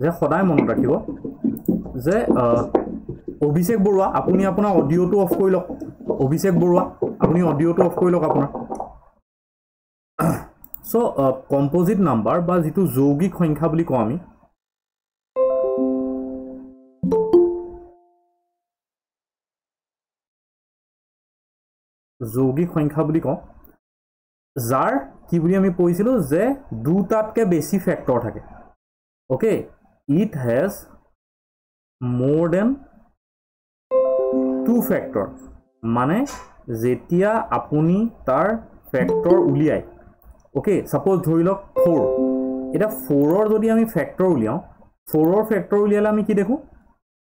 যে সদায় মনত ৰাখিব যে অভিষেক বৰুৱা আপুনি আপোনাৰ অডিওটো অফ কৰি লওক অভিষেক বৰুৱা আপুনি অডিওটো অফ কৰি লওক আপোনাৰ সো কম্পোজিট নাম্বাৰ বা যেটো যৌগিক সংখ্যা বুলি কওঁ আমি যৌগিক সংখ্যা বুলি কওঁ যাৰ কি বুলি আমি পঢ়িছিলো যে দুটাতকে বেছি ফ্যাক্টৰ থাকে okay it has more than two factor মানে যেতিয়া আপুনি তাৰ ফ্যাক্টৰ উলিয়াই ওকে সাপোজ ধৰি লওক 4 এটা 4 ৰ যদি আমি ফ্যাক্টৰ উলিয়াও 4 ৰ ফ্যাক্টৰ উলিয়ালে আমি কি দেখো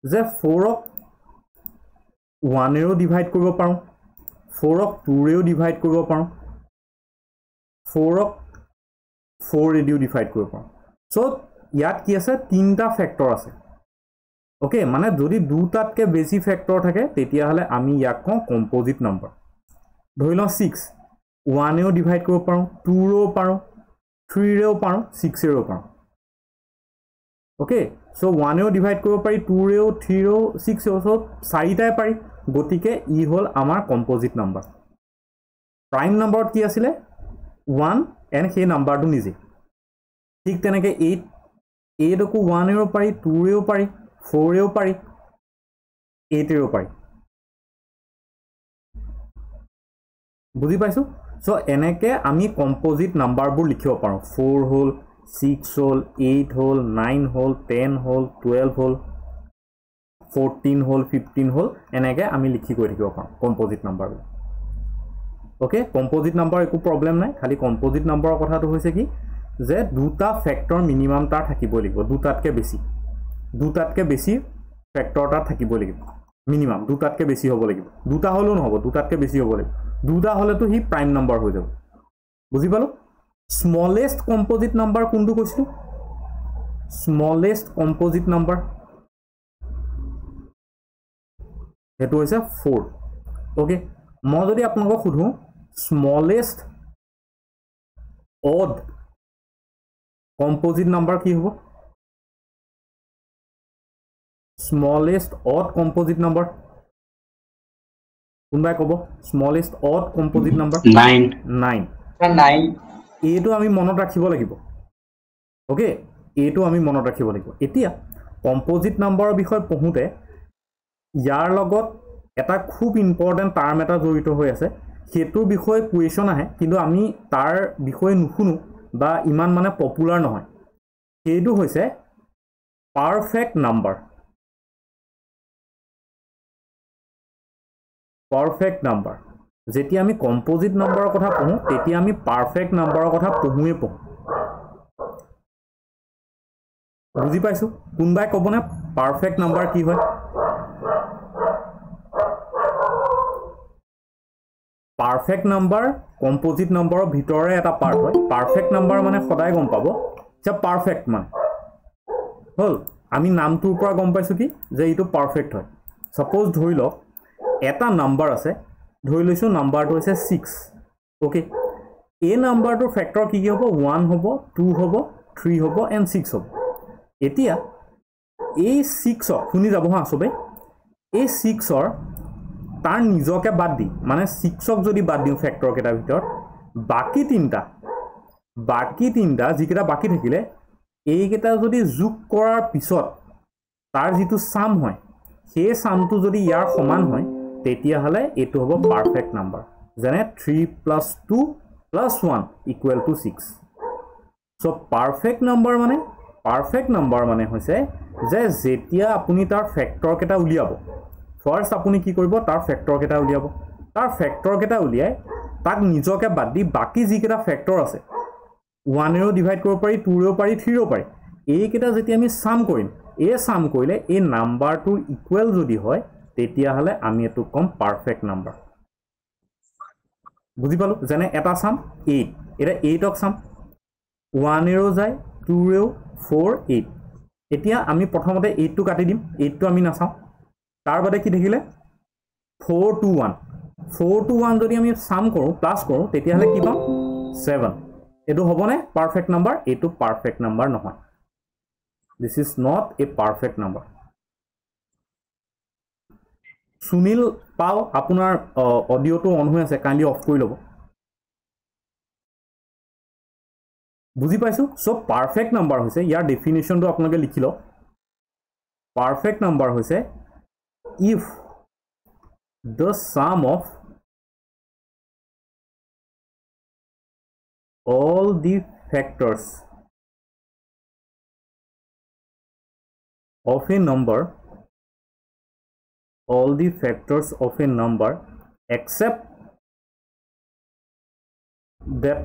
যে 4 ক 1 এৰো ডিভাইড কৰিব পাৰো 4 ক 2 এৰো ডিভাইড কৰিব পাৰো 4 ক 4 এদিও ডিভাইড কৰিব পাৰো সো ইয়াত কি আছে তিনটা ফ্যাক্টৰ আছে ওকে মানে যদি দুটাতকে বেছি ফ্যাক্টৰ থাকে তেতিয়া হলে আমি ইয়াক কওঁ কম্পোজিট নাম্বাৰ ধৰি লওঁ 6 1 এও ডিভাইড কৰিব পাৰো 2 ৰো পাৰো 3 ৰেও পাৰো 6 এৰো পাৰো ওকে সো 1 এও ডিভাইড কৰিব পাৰি 2 ৰেও 3 ৰেও 6 এও সো চাৰিটাই পাৰি গতিকে ই হল আমাৰ কম্পোজিট নাম্বাৰ প্ৰাইম নাম্বাৰত কি আছিল 1 এন্ড সেই নাম্বাৰটো নিজে ঠিক তেনেকে 8 এডকো 1 এৰো পাৰি 2 ৰেও পাৰি 4 এও পাৰি 8 এৰো পাৰি বুজি পাইছো সো এনেকে আমি কম্পোজিট নাম্বাৰবোৰ লিখিব পাৰো 4 হল 6 হল 8 হল 9 হল 10 হল 12 হল 14 হল 15 হল এনেকে আমি লিখি গৈ থাকিব পাৰো composite number okay composite number একো প্ৰবলেম নাই খালি কম্পোজিট নাম্বাৰৰ কথাটো হৈছে কি যে দুটা ফ্যাক্টৰ মিনিমাম তাৰ থাকিব লাগিব দুটাতকে বেছি ফ্যাক্টৰ তাৰ থাকিব লাগিব মিনিমাম দুটাতকে বেছি হ'ব লাগিব দুটা হলো নহব দুটাতকে বেছি হ'ব লাগিব দুটা হলেতো হি প্ৰাইম নাম্বাৰ হৈ যাব বুজি পালো স্মলেষ্ট কম্পোজিট নাম্বাৰ কোনটো কৈছিলো স্মলেষ্ট কম্পোজিট নাম্বাৰ হেতু হৈছে 4 ওকে মই যদি আপোনাক খুধু স্মলেষ্ট অড কম্পোজিট নাম্বাৰ কি হ'ব smallest odd composite number কোনবাই কব smallest odd composite number 9 এটো আমি মনত ৰাখিব লাগিব ওকে এটো আমি মনত ৰাখিব লাগিব এতিয়া কম্পোজিট নাম্বাৰৰ বিষয় পঢ়োতে ইয়াৰ লগত এটা খুব ইম্পৰ্টেন্ট টাৰ্ম এটা জড়িত হৈ আছে হেতু বিষয় কোৱেশ্চন আহে কিন্তু আমি তাৰ বিষয় নুশুনো বা ইমান মানে পপুলাৰ নহয় হেতু হৈছে পাৰফেক্ট নাম্বাৰ পাৰফেক্ট নাম্বাৰ যেতিয়া আমি কম্পোজিট নাম্বাৰৰ কথা পঢ়ো তেতিয়া আমি পাৰফেক্ট নাম্বাৰৰ কথা পঢ়ুৱে পঢ়ো বুজি পাইছো কোনবাই কবনে পাৰফেক্ট নাম্বাৰ কি হয় পাৰফেক্ট নাম্বাৰ কম্পোজিট নাম্বাৰৰ ভিতৰে এটা পাৰ্ট হয় পাৰফেক্ট নাম্বাৰ মানে সদায় গম পাব যে পাৰফেক্ট মানে হল আমি নামটোৰ পৰা গম পাইছো কি যে ইটো পাৰফেক্ট হয় সাপোজ ধৰি লওক এটা নাম্বাৰ আছে ধৰি লৈছো নাম্বাৰটো হৈছে 6 ওকে এই নাম্বাৰটোৰ ফ্যাক্টৰ কি কি হ'ব 1 হ'ব 2 হ'ব 3 হ'ব এন্ড 6 হ'ব এতিয়া এই 6 শুনি যাব হা সবে এই 6 তাৰ নিজকে বাদ দি মানে 6ক যদি বাদ দিও ফ্যাক্টৰ কেটাৰ ভিতৰত বাকি তিনটা যিকেটা বাকি থাকিলে এই কেটা যদি যোগ কৰাৰ পিছত তাৰ যিটো সাম হয় সেই সামটো যদি ইয়াৰ সমান হয় তেতিয়া হলে এটো হ'ব পাৰফেক্ট নাম্বাৰ যেনে 3 + 2 + 1 = 6 সো পাৰফেক্ট নাম্বাৰ মানে হৈছে যে যেতিয়া আপুনি তাৰ ফ্যাক্টৰ কেটা উলিয়াব ফাৰ্স্ট আপুনি কি কৰিব তাৰ ফ্যাক্টৰ কেটা উলিয়াব তাৰ ফ্যাক্টৰ কেটা উলিয়াই তাক নিজকে বাদ দি বাকি যি কেটা ফ্যাক্টৰ আছে 1 এৰো ডিভাইড কৰিব পাৰি 2 এৰো পাৰি 3 এৰো পাৰি এই কেটা যেতিয়া আমি সাম কৰিম এই সাম কৰিলে এই নাম্বাৰটোৰ ইকুৱেল যদি হয় তেতিয়া হলে আমি এটো কম পাৰফেক্ট নাম্বাৰ বুজি পালো যেনে এটা সাম 8 এটা 8ক সাম 1 এৰো যায় 2 এৰো 4 8 এতিয়া আমি প্ৰথমতে 8 টো কাটি দিম 8 টো আমি নাচাও তাৰ বাদে কি থাকিলে 4 to 1 যদি আমি সাম কৰো প্লাস কৰো তেতিয়া হলে কি পাম 7 এটো হবনে পাৰফেক্ট নাম্বাৰ এটো পাৰফেক্ট নাম্বাৰ নহয় This is not a perfect number. Sunil Pao, apunar audio to on hoye ase, kindly off kori lobo. বুজি পাইছো? So perfect number hoise year definition to আপোনালোকে লিখি ল. Perfect number hoise if the sum of all the factors of a number, all the factors of a number except that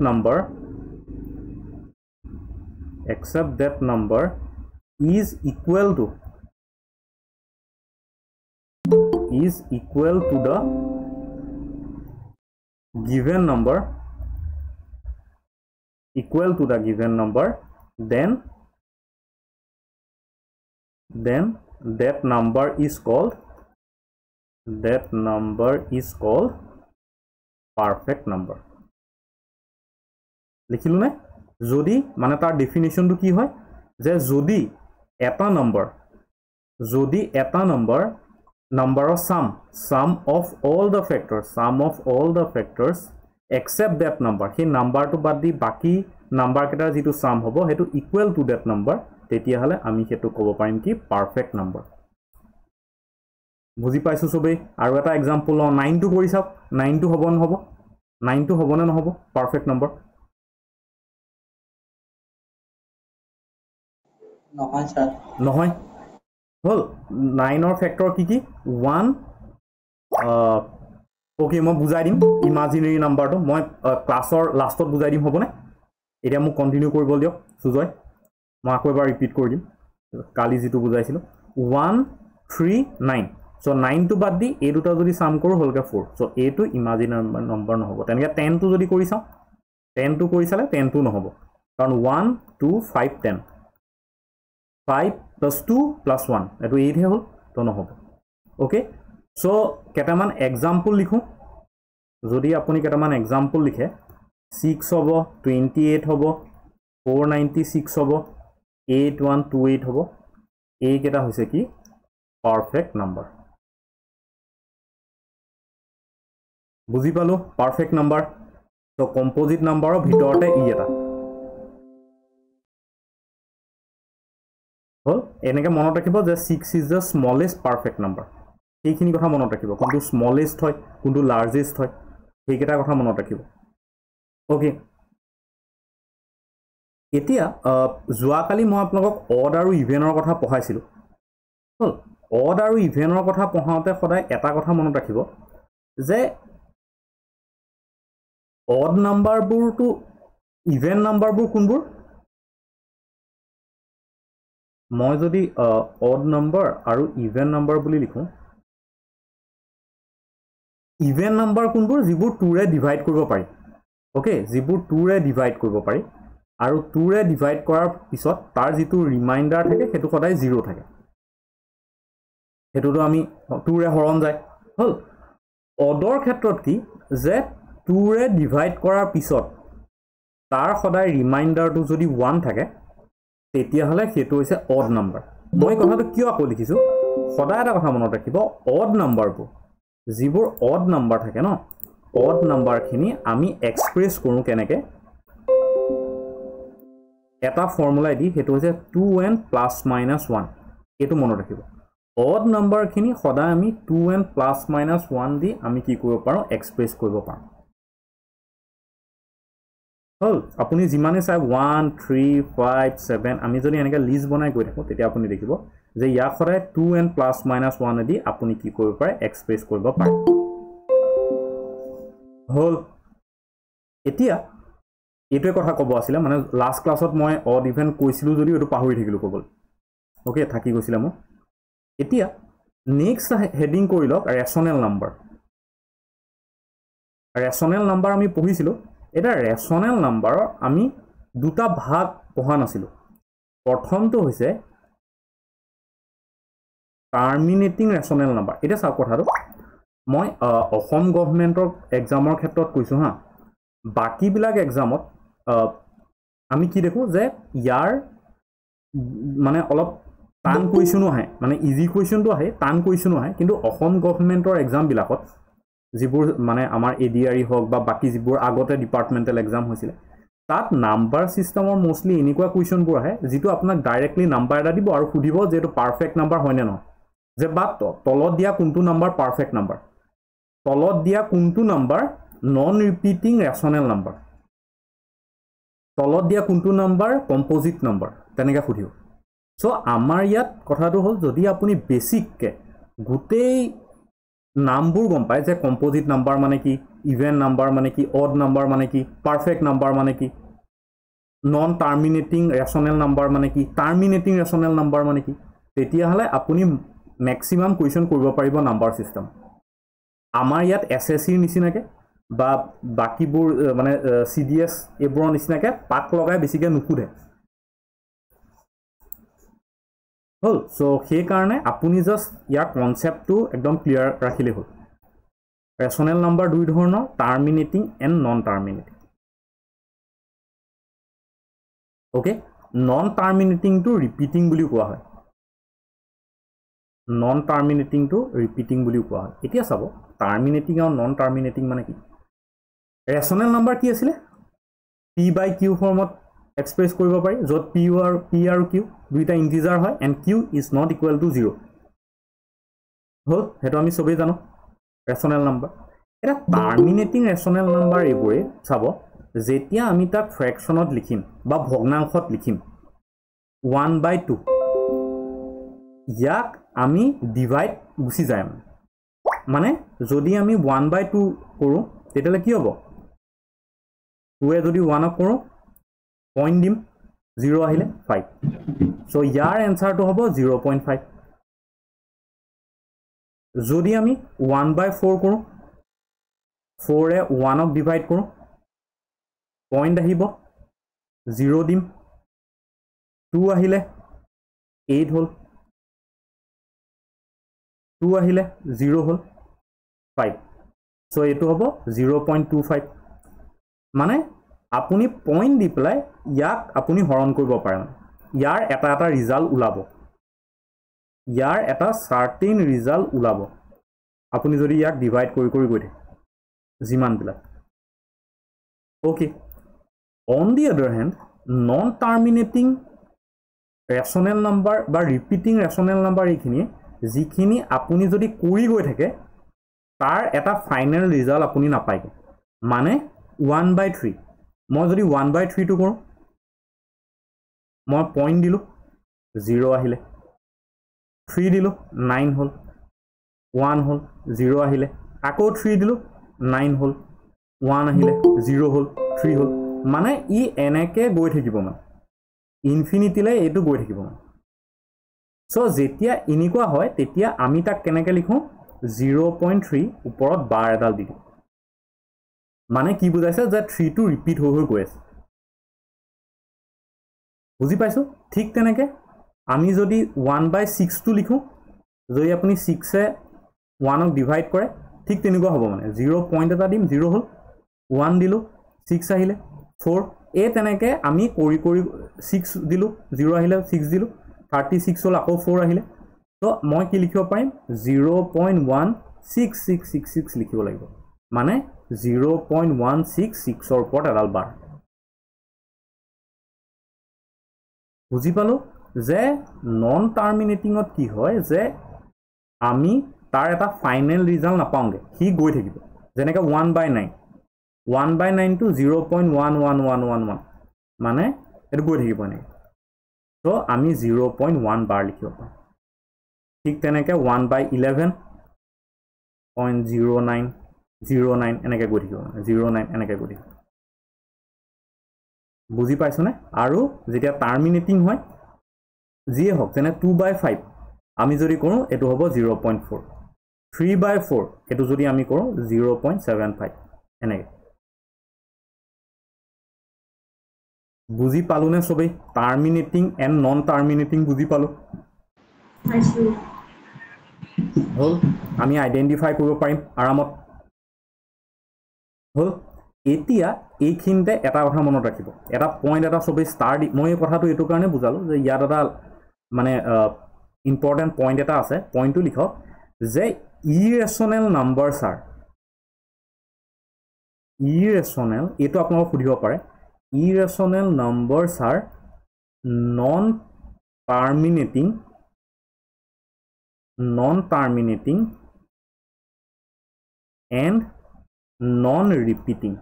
number is equal to the given number, then that number is called perfect number. লিখিলো নে? যদি মানে তাৰ definition two কি হয় যে যদি এটা number number of sum of all the factors except that number, he number to bad di baki number ketar jitu sum hobo hetu equal to that number, tetia hale ami hetu kobo parim ki perfect number. বুজি পাইছো সবে? আৰু এটা example 9 to কৰি চাওক, 9 to হব নহব, 9 to হব না নহব perfect number? নহয় স্যার, নহয় হল 9 or factor কি 1 ওকে মই বুজাই দিম ইমাজিনাৰি নাম্বাৰটো মই ক্লাছৰ লাষ্টত বুজাই দিম হ'ব নে এতিয়া মোক কন্টিনিউ কৰিব দিয়ক সুজয় মই আকৌ এবাৰ ৰিপিট কৰি দিম কালি যেটো বুজাইছিলো 1 3 9 সো 9 টু বাদ দি এই দুটা যদি সাম কৰো হলকে 4 সো এ টু ইমাজিনাৰি নম্বৰ নহব তেনেকে 10 টু যদি কৰি চাও 10 টু কৰি চালে 10 টু নহব কাৰণ 1 2 5 10 5 plus 2 plus 1 এটো 8 হে হল তো নহব ওকে সো কেটামান এক্সাম্পল লিখো যদি আপুনি কেটামান এক্সাম্পল লিখে 6 হবো 28 হবো 496 হবো 8128 হবো এই কেটা হৈছে কি পারফেক্ট নাম্বার বুজি পালো পারফেক্ট নাম্বার তো কম্পোজিট নাম্বাৰৰ ভিতৰতে ই এটা হল এনেকে মনত ৰাখিব যে 6 is the smallest perfect number এইখিনি কথা মনত ৰাখিব কোনটো smallest হয় কোনটো largest হয় এইকেইটা কথা মনত ৰাখিব ওকে এতিয়া জুৱাকালি মই আপোনালোকক অড আৰু ইভেনৰ কথা পঢ়াইছিলো হল অড আৰু ইভেনৰ কথা পঢ়াওতে সদায় এটা কথা মনত ৰাখিব যে অড নাম্বাৰবোৰ টু ইভেন নাম্বাৰবোৰ কোনবোৰ মই যদি অড নাম্বাৰ আৰু ইভেন নাম্বাৰ বুলি লিখো ইভেন নাম্বাৰ কোনবোৰ যিবোৰ 2 ৰে ডিভাইড কৰিব পাৰি ওকে যিবোৰ 2 ৰে ডিভাইড কৰিব পাৰি আৰু 2 ৰে ডিভাইড কৰাৰ পিছত তাৰ যিটো ৰিমাইন্ডাৰ থাকে হেতু সদায় 0 থাকে হেতুটো আমি 2 ৰে হৰণ যায় হল অডৰ ক্ষেত্ৰত কি যে 2 ৰে ডিভাইড কৰাৰ পিছত তাৰ সদায় ৰিমাইন্ডাৰটো যদি 1 থাকে তেতিয়া হলে হেতু হৈছে অড নাম্বাৰ মই কথাটো কিয় আকৌ লিখিছো সদায় এটা কথা মনত ৰাখিব অড নাম্বাৰবোৰ যিবোৰ অড নাম্বাৰ থাকে ন অড নাম্বাৰখিনি আমি এক্সপ্ৰেছ কৰো কেনেকে এটা ফৰ্মুলা দি হেতু হৈছে 2n plus minus 1 এটো মনত ৰাখিব অড নাম্বাৰখিনি সদায় আমি 2n plus minus 1 দি আমি কি কৰিব পাৰো এক্সপ্ৰেছ কৰিব পাৰো হল আপুনি জিমানে চাই 1 3 5 7 আমি যদি এনেকা লিষ্ট বনাই গৈ থাকো তেতিয়া আপুনি দেখিব যে ইয়া খৰে 2n plus minus 1 দি আপুনি কি কৰিব পাৰে এক্সপ্ৰেছ কৰিব পাৰে হল এতিয়া এটোই কথা কব আছিল মানে লাষ্ট ক্লাছত মই অড ইভেন কৈছিলো যদি এটো পাহৰি থাকিলো কবল ওকে থাকি গৈছিল মই এতিয়া নেক্সট হেডিং কৰি লক ৰেশনেল নাম্বাৰ আমি পঢ়িছিলো এটা ৰেশনেল নাম্বাৰৰ আমি দুটা ভাগ পঢ়া নাছিলো প্ৰথমটো হৈছে টাৰ্মিনেটিং ৰেশনেল নাম্বাৰ এটা চাওক কথাটো মই অসম গভৰ্ণমেণ্টৰ এক্সামৰ ক্ষেত্ৰত কৈছো হা বাকি বিলাক এক্সামত আমি কি দেখো যে ইয়াৰ মানে অলপ টান কুৱেশ্যনো আহে মানে ইজি কুৱেশ্যনটো আহে টান কুৱেশ্যনো আহে কিন্তু অসম গভৰ্ণমেণ্টৰ এক্সামবিলাকত যিবোৰ মানে আমাৰ এডিআৰই হওক বা বাকী যিবোৰ আগতে ডিপাৰ্টমেণ্টেল এক্সাম হৈছিলে তাত নাম্বাৰ ছিষ্টেমৰ মোষ্টলি এনেকুৱা কুৱেশ্যনবোৰ আহে যিটো আপোনাক ডাইৰেক্টলি নাম্বাৰ এটা দিব আৰু সুধিব যে এইটো পাৰফেক্ট নাম্বাৰ হয়নে নহয় যে বা তলত দিয়া কোনটো নাম্বাৰ পাৰফেক্ট নাম্বাৰ তলত দিয়া কোনটো number non repeating rational number তলত দিয়া কোনটো নাম্বাৰ কম্পজিট নাম্বাৰ তেনেকৈ সুধিব চ' আমাৰ ইয়াত কথাটো হ'ল যদি আপুনি বেছিককৈ গোটেই নামবোৰ গম পায় যে কম্পজিট নাম্বাৰ মানে কি ইভেন নাম্বাৰ মানে কি অড নাম্বাৰ মানে কি পাৰফেক্ট নাম্বাৰ মানে কি নন টাৰ্মিনেটিং ৰেচনেল নাম্বাৰ মানে কি টাৰ্মিনেটিং ৰেচনেল নাম্বাৰ মানে কি তেতিয়াহ'লে আপুনি মেক্সিমাম কুৱেশ্যন কৰিব পাৰিব নাম্বাৰ ছিষ্টেম আমাৰ ইয়াত এছএছচিৰ নিচিনাকৈ বা বাকীবোৰ মানে CDS এইবোৰৰ নিচিনাকৈ পাক লগাই বেছিকৈ নুসুধে হ'ল চ' সেইকাৰণে আপুনি জাষ্ট ইয়াৰ কনচেপ্টটো একদম ক্লিয়াৰ ৰাখিলেই হ'ল ৰেচনেল নাম্বাৰ দুই ধৰণৰ terminating and non terminating okay non টাৰ্মিনেটিংটো ৰিপিটিং বুলিও কোৱা হয় নন টাৰ্মিনেটিংটো ৰিপিটিং বুলিও কোৱা হয় এতিয়া চাব টাৰ্মিনেটিং আৰু নন টাৰ্মিনেটিং মানে কি ৰেচনেল নাম্বাৰ কি আছিলে P/Q ফৰ্মত এক্সপ্ৰেছ কৰিব পাৰি য'ত P আৰু Q দুইটা ইণ্টিজাৰ হয় and Q is not equal to 0 হ'ল সেইটো আমি চবেই জানো ৰেচনেল নাম্বাৰ এটা টাৰ্মিনেটিং ৰেচনেল নাম্বাৰ এইবোৰে চাব যেতিয়া আমি তাক ফ্ৰেকশ্যনত লিখিম বা ভগ্নাংশত লিখিম 1/2 ইয়াক আমি ডিভাইড গুচি যায় মানে যদি আমি 1/2 কৰোঁ তেতিয়াহ'লে কি হ'ব 2 যদি 1ক কৰোঁ পইণ্ট দিম 0 আহিলে 5 চ' ইয়াৰ এনচাৰটো হ'ব 0.5 যদি আমি 1/4 কৰোঁ 4ৰে 1ক ডিভাইড কৰোঁ পইণ্ট আহিব 0 দিম 2 আহিলে 8 হ'ল 2 আহিলে 0 হ'ল 5 চ' এইটো হ'ব 0.25 মানে আপুনি পইণ্ট দি পেলাই ইয়াক আপুনি হৰণ কৰিব পাৰে ইয়াৰ এটা ৰিজাল্ট ওলাব ইয়াৰ এটা চাৰ্টেইন ৰিজাল্ট ওলাব আপুনি যদি ইয়াক ডিভাইড কৰি গৈ থাকে যিমানবিলাক অ'কে অন দি আদাৰ hand non terminating rational number বা ৰিপিটিং ৰেচনেল নাম্বাৰ এইখিনিয়ে যিখিনি আপুনি যদি কৰি গৈ থাকে তাৰ এটা ফাইনেল ৰিজাল্ট আপুনি নাপায়গৈ মানে 1/3 মই যদি 1/3টো কৰোঁ মই পইণ্ট দিলোঁ 0 আহিলে 3 দিলোঁ 9 হ'ল 1 হ'ল 0 আহিলে আকৌ 3 দিলোঁ 9 হ'ল 1 আহিলে 0 হ'ল 3 হ'ল মানে ই এনেকৈ গৈ থাকিব মানে ইনফিনিটিলৈ এইটো গৈ থাকিব মানে চ' যেতিয়া এনেকুৱা হয় তেতিয়া আমি তাক কেনেকৈ লিখোঁ 0.3 ওপৰত বাৰ এডাল দি দিওঁ মানে কি বুজাইছে যে 3টো ৰিপিট হৈ গৈ আছে বুজি পাইছোঁ ঠিক তেনেকৈ আমি যদি 1/6টো লিখোঁ যদি আপুনি 6এ 1ক ডিভাইড কৰে ঠিক তেনেকুৱা হ'ব মানে 0 পইণ্ট এটা দিম 0 হ'ল 1 দিলোঁ 6 আহিলে 4 এই তেনেকৈ আমি কৰি 6 দিলোঁ 0 আহিলে 6 দিলোঁ 36 হ'ল আকৌ 4 আহিলে তো মই কি লিখিব পাৰিম 0.16666 লিখিব লাগিব মানে 0.166ৰ ওপৰত এডাল বাৰ বুজি পালোঁ যে নন টাৰ্মিনেটিঙত কি হয় যে আমি তাৰ এটা ফাইনেল ৰিজাল্ট নাপাওঁগৈ সি গৈ থাকিব যেনেকৈ 1/9 1/9টো 0.11111 মানে এইটো গৈ থাকিব এনেকৈ তো আমি 0.1 বাৰ লিখিব পাৰোঁ ঠিক তেনেকৈ 1/11.0909 এনেকৈ গৈ থাকিব 09 এনেকৈ গৈ থাকিব বুজি পাইছোনে আৰু যেতিয়া টাৰ্মিনেটিং হয় যিয়ে হওক যেনে 2/5 আমি যদি কৰোঁ এইটো হ'ব 0.4 3/4 এইটো যদি আমি কৰোঁ 0.75 এনেকৈ বুজি পালোনে সবেই টাৰ্মিনেটিং এণ্ড নন টাৰ্মিনেটিং বুজি পালোঁ হ'ল আমি আইডেণ্টিফাই কৰিব পাৰিম আৰামত হ'ল এতিয়া এইখিনিতে এটা কথা মনত ৰাখিব এটা পইণ্ট এটা সবেই ষ্টাৰ দি মই এই কথাটো এইটো কাৰণে বুজালোঁ যে ইয়াত এটা মানে ইম্পৰ্টেণ্ট পইণ্ট এটা আছে পইণ্টটো লিখক যে ইৰেশ্যনেল নাম্বাৰছ আৰ ইৰেশ্যনেল এইটো আপোনালোকক সুধিব পাৰে irrational numbers are non terminating and non-repeating.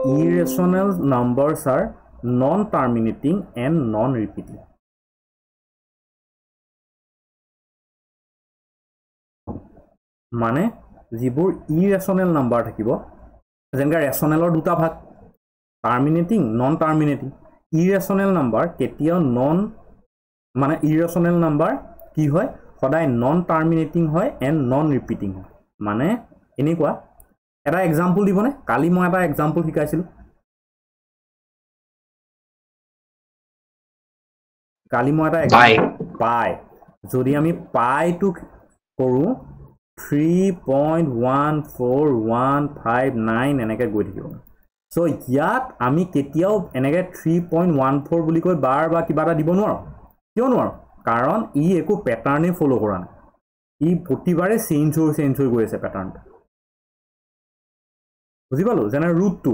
Irrational numbers are non-terminating and non-repeating. মানে যিবোৰ irrational number থাকিব যেনেকৈ rational দুটা ভাগ terminating non-terminating irrational number কেতিয়াও মানে irrational number কি হয় সদায় non-terminating হয় and non-repeating হয় মানে এনেকুৱা এটা এক্সাম্পল দিবনে কালি মই এটা এক্সাম্পল শিকাইছিলোঁ কালি মই এটা পাই যদি আমি পাইটো কৰোঁ 3.14159 এনেকৈ গৈ থাকিব সো ইয়াত আমি কেতিয়াও এনেকৈ 3.14 বুলি কৈ বাৰ বা কিবা এটা দিব নোৱাৰোঁ কিয় নোৱাৰোঁ কাৰণ ই একো প্যাটাৰ্নে ফলো কৰা নাই ই প্ৰতিবাৰে চেঞ্জ হৈ গৈ আছে প্যাটাৰ্নটো বুজি পালো যেনে √2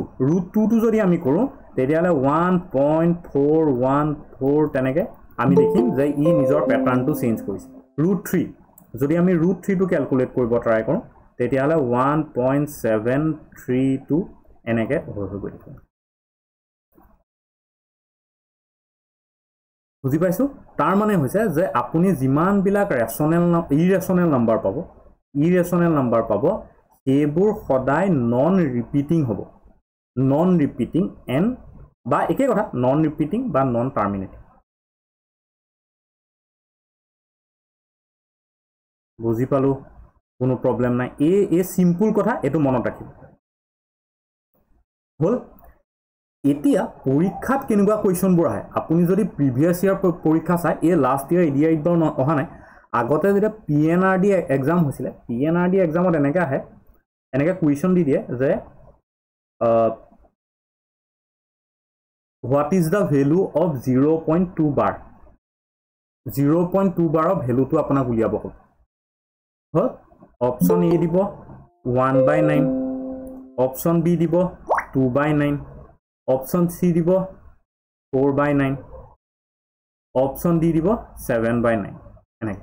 টো যদি আমি কৰোঁ তেতিয়াহ'লে 1.414 তেনেকৈ আমি দেখিম যে ই নিজৰ প্যাটাৰ্নটো চেঞ্জ কৰিছে √3 যদি আমি √3 টো ক্যালকুলেট কৰিব ট্ৰাই কৰোঁ তেতিয়াহ'লে 1.732 এনেকৈ হৈ গৈ থাকিব বুজি পাইছো তাৰ মানে হৈছে যে আপুনি যিমান বিলাক ইৰেশ্যনেল নাম্বাৰ পাব সেইবোৰ সদায় নন ৰিপিটিং হ'ব নন ৰিপিটিং এন বা একে কথা নন ৰিপিটিং বা নন টাৰ্মিনেটিং বুজি পালো কোনো প্ৰবলেম নাই এই সিম্পল কথা এটো মনত ৰাখিব হল এতিয়া পৰীক্ষাত কেনেকুৱা কোৱেশ্চনবোৰ আহে আপুনি যদি প্ৰিভিয়াস ইয়াৰ পৰীক্ষা চাই এই লাষ্ট ইয়াৰ এডিআই বৰ অহা নাই আগতে যেতিয়া পিএনআৰডি এক্সাম হৈছিল পিএনআৰডি এক্সামত এনেকৈ আহে এনেকৈ কুৱেশ্চন দি দিয়ে যে what is the value of 0.2 বাৰ 0.2 বাৰৰ ভেলুটো আপোনাক উলিয়াব হ'ল অপশ্যন এ দিব 1/9 অপশ্যন বি দিব 2/9 অপশ্যন সি দিব 4/9 অপশ্যন ডি দিব 7/9 এনেকৈ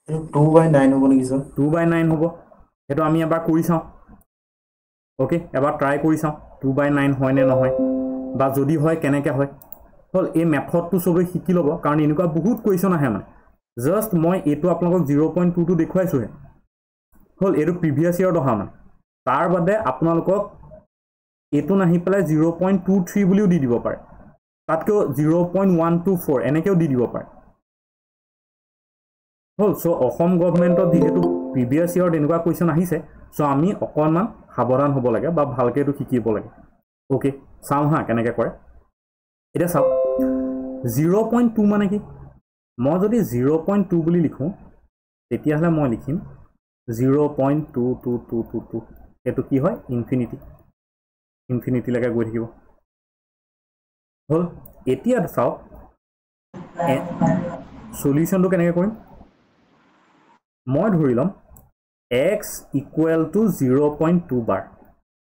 2/9 হ'ব নেকি স্যাৰ 2/9 হ'ব সেইটো আমি এবাৰ কৰি চাওঁ ওকে এবাৰ ট্ৰাই কৰি চাওঁ 2/9 হয় নে নহয় বা যদি হয় কেনেকৈ হয় হল এই মেথডটো সবে শিকি ল'ব কাৰণ এনেকুৱা বহুত কুৱেশ্চন আহে মানে জাস্ট মই এইটো আপোনালোকক 0.2 টো দেখুৱাইছোহে হল এইটো প্ৰিভিয়াস ইয়াৰত অহা মানে তাৰ বাদে আপোনালোকক এইটো নাহি পেলাই 0.23 বুলিও দি দিব পাৰে তাতকৈ 0.124 এনেকেও দি দিব পাৰে হল সো অসম গভৰ্ণমেণ্টত যেহেতু প্ৰিভিয়াস ইয়াৰত এনেকুৱা কুৱেশ্চন আহিছে সো আমি অকণমান সাৱধান হ'ব লাগে বা ভালকৈ এইটো শিকিব লাগে ওকে চাওঁ হা কেনেকৈ কৰে এতিয়া চাওক 0.2 মানে কি মই যদি 0.2 বুলি লিখোঁ তেতিয়াহ'লে মই লিখিম 0.22222 এইটো কি হয় ইনফিনিটিলৈকে গৈ থাকিব হল এতিয়া চাওক সলিউশনটো কেনেকৈ কৰিম মই ধৰি ল'ম x equal to 0.2 বাৰ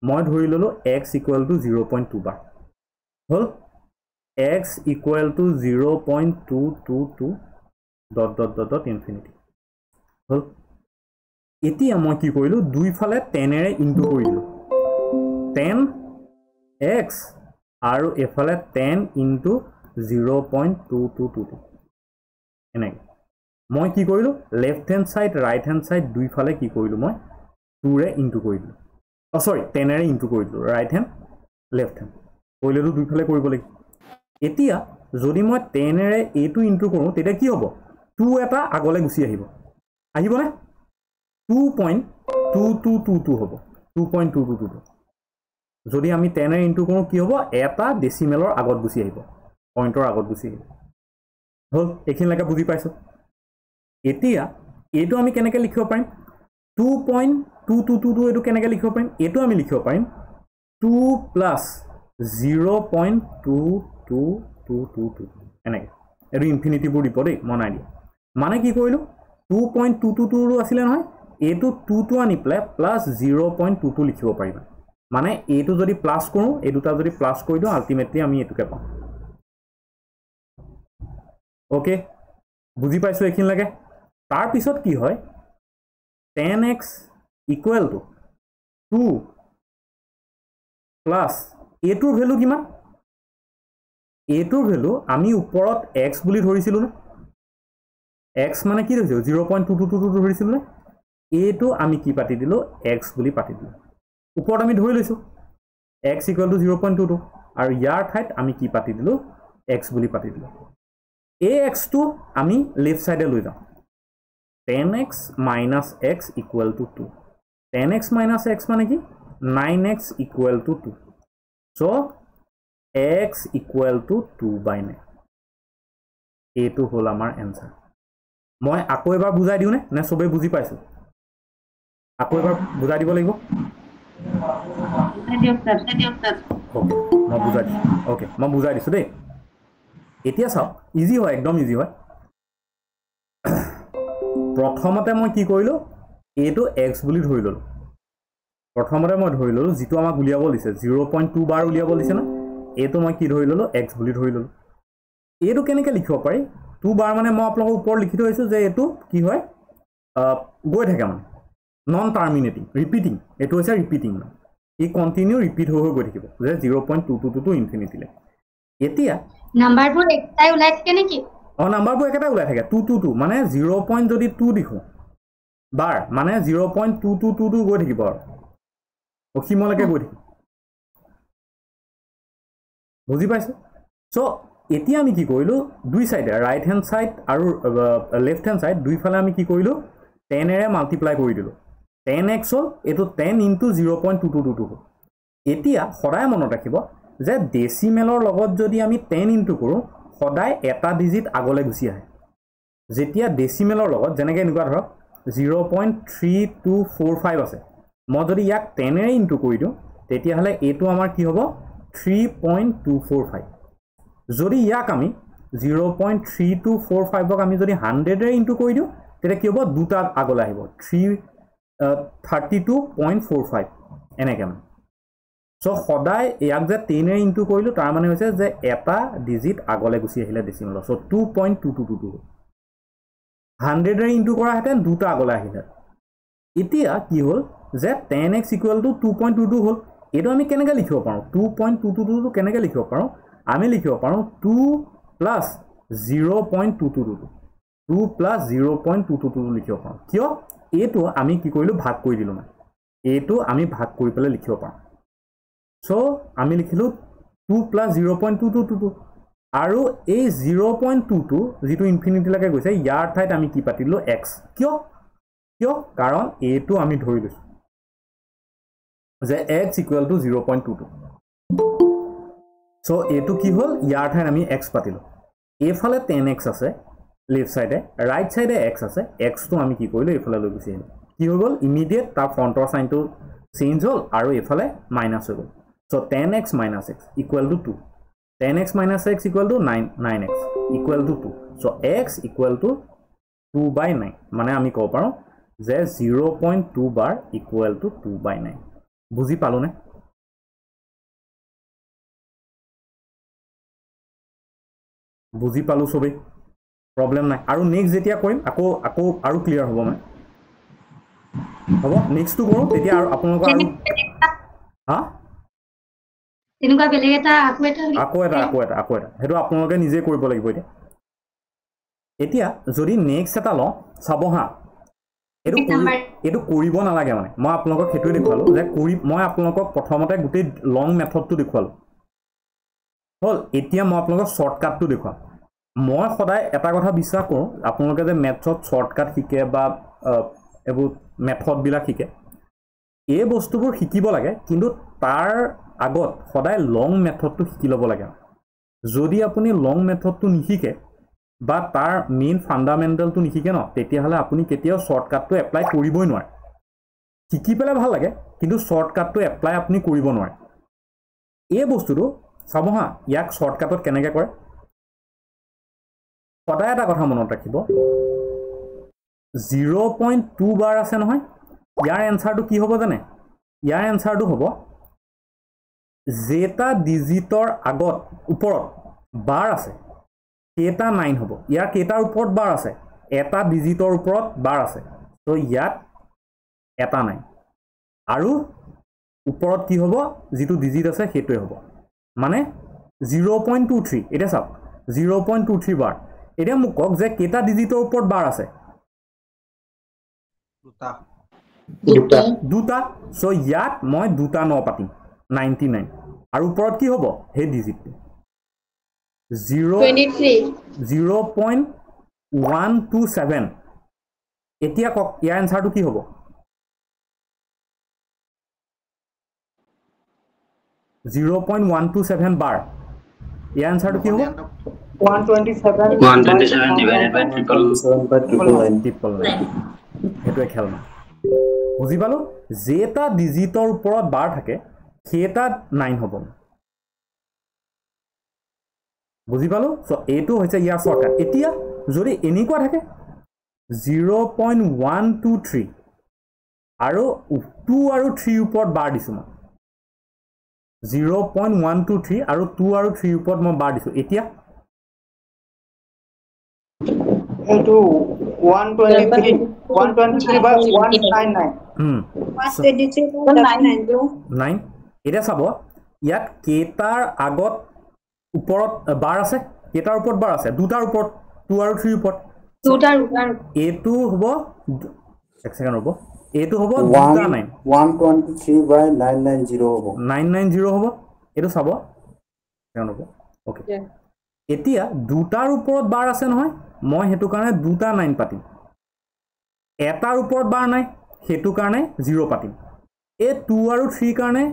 মই ধৰি ল'লো x equal to 0.2 bar hall x equal to 0.222 ... infinity হল এতিয়া মই কি কৰিলো দুইফালে 10 এৰে ইনটু কৰি দিলো 10x আৰু এফালে 10 ইনটু 0.222 এনেকৈ মই কি কৰিলো left hand side right hand side দুইফালে কি কৰিলো মই 2 ৰে ইনটু কৰি দিলো সৰি 10 এৰে ইনটু কৰি দিলো ৰাইট হ্যান্ড লেফট হ্যান্ড কৰিলেতো দুইফালে কৰিব লাগিব এতিয়া যদি মই 10 এৰে এটো ইনটু কৰো তেতিয়া কি হ'ব 2 এটা আগলৈ গুছি আহিবনে 2.2222 হ'ব 2.2222 যদি আমি 10 এৰে ইনটু কৰো কি হ'ব এটা ডেসিমেলৰ আগত গুছি আহিব পইণ্টৰ আগত গুছি আহিব হল এখিনলৈকে বুজি পাইছো এতিয়া এইটো আমি কেনেকৈ লিখিব পাৰিম 2.222 এইটো কেনেকৈ লিখিব পাৰিম এইটো আমি লিখিব পাৰিম 2 প্লাছ 0.22222 এনেকৈ এইটো ইনফিনিটিবোৰ দিব দেই মই নাই দিয়া মানে কি কৰিলোঁ 2.222 আছিলে নহয় এইটো 2 আনি পেলাই প্লাছ 0.22 লিখিব পাৰিবা মানে এইটো যদি প্লাছ কৰোঁ এই দুটা যদি প্লাছ কৰি দিওঁ আল্টিমেটলি আমি এইটোকে পাম ওকে বুজি পাইছোঁ এইখিনিলৈকে তাৰপিছত কি হয় 10x ইকুৱেল টু 2 প্লাছ এইটোৰ ভেলু কিমান এইটোৰ ভেলু আমি ওপৰত x বুলি ধৰিছিলোঁ নে x মানে কি ধৰিছিলোঁ 0.222 ধৰিছিলোঁ নে এইটো আমি কি পাতি দিলোঁ x বুলি পাতি দিলোঁ ওপৰত আমি ধৰি লৈছোঁ x ইকুৱেল টু 0.22 আৰু ইয়াৰ ঠাইত আমি কি পাতি দিলোঁ x বুলি পাতি দিলোঁ এই xটো আমি লেফ্ট সাইডে লৈ যাওঁ 10x minus x equal to 2 10x minus x মানে কি 9x equal to 2 so x equal to 2/9 এইটো হ'ল আমাৰ এনসাৰ মই আকৌ এবাৰ বুজাই দিওঁ নে সবে বুজি পাইছো আকৌ এবাৰ বুজাই দিব লাগিব ওকে মই বুজাই দিছোঁ দেই এতিয়া চাওক ইজি হয় একদম ইজি হয় প্ৰথমতে মই কি কৰিলোঁ এইটো x বুলি ধৰি ললোঁ প্ৰথমতে মই ধৰি ললোঁ যিটো আমাক উলিয়াব দিছে 0.2 বাৰ উলিয়াব দিছে না এইটো মই কি ধৰি ললোঁ x বুলি ধৰি ললোঁ এইটো কেনেকৈ লিখিব পাৰি 2 বাৰ মানে মই আপোনালোকৰ ওপৰত লিখি থৈছোঁ যে এইটো কি হয় গৈ থাকে মানে নন টাৰ্মিনেটিং ৰিপিটিং এইটো হৈছে ৰিপিটিং মানে ই কণ্টিনিউ ৰিপিট হৈ গৈ থাকিব যে 0.222 ইনফিনিটিলৈ এতিয়া নাম্বাৰবোৰ এটাই ওলাই থাকে নেকি নাম্বাৰবোৰ একেটা ওলাই থাকে 222 মানে 0. যদি 2 দিখোঁ বাৰ মানে 0.222 গৈ থাকিব আৰু অসীমলৈকে গৈ থাকিব বুজি পাইছে চ' এতিয়া আমি কি কৰিলোঁ দুই সাইডে ৰাইট হেণ্ড সাইড আৰু লেফ্ট হেণ্ড সাইড দুইফালে আমি কি কৰিলোঁ 10 মাল্টিপ্লাই কৰি দিলোঁ 10x হ'ল এইটো 10 ইনটু 0.222 হ'ল এতিয়া সদায় মনত ৰাখিব যে ডেচিমেলৰ লগত যদি আমি 10 ইনটু কৰোঁ সদায় এটা ডিজিট আগলৈ গুচি আহে যেতিয়া ডেচিমেলৰ লগত যেনেকৈ এনেকুৱা ধৰক 0.3245 আছে মই যদি ইয়াক 10 ইনটু কৰি দিওঁ তেতিয়াহ'লে এইটো আমাৰ কি হ'ব 3.245 যদি ইয়াক আমি 0.3245ক আমি যদি 100 ইনটু কৰি দিওঁ তেতিয়া কি হ'ব দুটা আগলৈ আহিব 32.45 এনেকৈ মানে চ' সদায় ইয়াক যে 10 ইনটু কৰিলোঁ তাৰ মানে হৈছে যে এটা ডিজিট আগলৈ গুচি আহিলে ডেচিমেলৰ চ' 2.222 100 ইনটু কৰা হেঁতেন দুটা আগলৈ আহিলে এতিয়া কি হ'ল যে 10x ইকুৱেল টু 2.22 হ'ল এইটো আমি কেনেকৈ লিখিব পাৰোঁ 2.222 কেনেকৈ লিখিব পাৰোঁ আমি লিখিব পাৰোঁ 2 প্লাছ 0.222 2 প্লাছ 0.222 লিখিব পাৰোঁ কিয় এইটো আমি কি কৰিলোঁ ভাগ কৰি দিলোঁ মানে এইটো আমি ভাগ কৰি পেলাই লিখিব পাৰোঁ চ' আমি লিখিলোঁ 2 প্লাছ 0.222 আৰু এই 0.22 যিটো ইনফিনিটিলৈকে গৈছে ইয়াৰ ঠাইত আমি কি পাতিলোঁ x কিয় কাৰণ এইটো আমি ধৰি লৈছোঁ যে x ইকুৱেল টু 0.22 চ' এইটো কি হ'ল ইয়াৰ ঠাইত আমি x পাতিলোঁ এইফালে 10x আছে লেফ্ট সাইডে ৰাইট সাইডে x আছে xটো আমি কি কৰিলোঁ এইফালে লৈ গুচি আহিলোঁ কি হৈ গ'ল ইমিডিয়েট তাৰ ফ্ৰণ্টৰ চাইনটো চেঞ্জ হ'ল আৰু এইফালে মাইনাছ হৈ গ'ল চ' 10x minus x equal to 2 10x minus x equal to 9x equal to 2 so' x equal to 2/9 মানে আমি ক'ব পাৰোঁ যে 0.2 বাৰ equal to 2/9 বুজি পালোনে বুজি পালোঁ চবেই প্ৰব্লেম নাই আৰু নেক্সট যেতিয়া কৰিম আকৌ আৰু ক্লিয়াৰ হ'ব মানে হ'ব নেক্সটটো কৰোঁ তেতিয়া আৰু আপোনালোকৰ আৰু হা তেনেকুৱা বেলেগ এটা আকৌ এটা সেইটো আপোনালোকে নিজে কৰিব লাগিব এতিয়া যদি নেক্সট এটা লওঁ চাব হা এইটো কৰিব নালাগে মানে মই আপোনালোকক সেইটোৱে দেখুৱালোঁ যে মই আপোনালোকক প্ৰথমতে গোটেই লং মেথডটো দেখুৱালোঁ হ'ল এতিয়া মই আপোনালোকক শ্বৰ্টকাটটো দেখুৱাম মই সদায় এটা কথা বিশ্বাস কৰোঁ আপোনালোকে যে মেথছত শ্বৰ্টকাট শিকে বা এইবোৰ মেথডবিলাক শিকে এই বস্তুবোৰ শিকিব লাগে কিন্তু তাৰ আগত সদায় লং মেথডটো শিকি ল'ব লাগে যদি আপুনি লং মেথডটো নিশিকে বা তাৰ মেইন ফাণ্ডামেণ্টেলটো নিশিকে ন তেতিয়াহ'লে আপুনি কেতিয়াও শ্বৰ্টকাটটো এপ্লাই কৰিবই নোৱাৰে শিকি পেলাই ভাল লাগে কিন্তু শৰ্টকাটটো এপ্লাই আপুনি কৰিব নোৱাৰে এই বস্তুটো চাব হা ইয়াক শৰ্টকাটত কেনেকৈ কৰে সদায় এটা কথা মনত ৰাখিব 0.2 বাৰ আছে নহয় ইয়াৰ এনসাৰটো কি হ'ব জানে ইয়াৰ এনসাৰটো হ'ব যেটা ডিজিটৰ আগত ওপৰত বাৰ আছে কেটা 9 হ'ব ইয়াৰ কেটাৰ ওপৰত বাৰ আছে এটা ডিজিটৰ ওপৰত বাৰ আছে তো ইয়াত এটা 9 আৰু ওপৰত কি হ'ব যেটো ডিজিট আছে হেটোই হ'ব মানে 0.23 এটা চাওক 0.23 বাৰ এটা মোক কক যে কেটা ডিজিটৰ ওপৰত বাৰ আছে দুটা সো ইয়াত মই দুটা ন পাতিম 99 আৰু ওপৰত কি হ'ব হে ডিজিটটো 0.127 এতিয়া কক ইয়াৰ এনসাৰটো কি হ'ব 0.127 বাৰ ইয়াৰ এনসাৰটো কি হ'ব 127 divided by triple 9 এটোৱে খেল না বুজি পালো যেটা ডিজিটৰ ওপৰত বাৰ থাকে সেটা 9 হ'ব বুজি পালো সো এটো হৈছে ইয়াৰ শৰ্টকাট এতিয়া যদি এনেকুৱা থাকে 0.123 আৰু 2 আৰু 3 ওপৰত বাৰ দিছো মই 0.123 আৰু 2 আৰু 3 ওপৰত মই বাৰ দিছো এতিয়া into 123 by 199 9 এটা চাব ইয়াত কেটাৰ আগত ওপৰত বাৰ আছে কেটাৰ ওপৰত বাৰ আছে দুটাৰ ওপৰত 2 আৰু 3 ওপৰত এটো হ'ব এক সেকেন্ড হ'ব এটো হ'ব দুটা 9 123 by 990 হ'ব 990 হ'ব এটো চাব কেন হ'ব ওকে এতিয়া দুটাৰ ওপৰত বাৰ আছে নহয় মই হেতু কাৰণে দুটা 9 পাতিম এটাৰ ওপৰত বাৰ নাই হেতু কাৰণে 0 পাতিম এ 2 আৰু 3 কাৰণে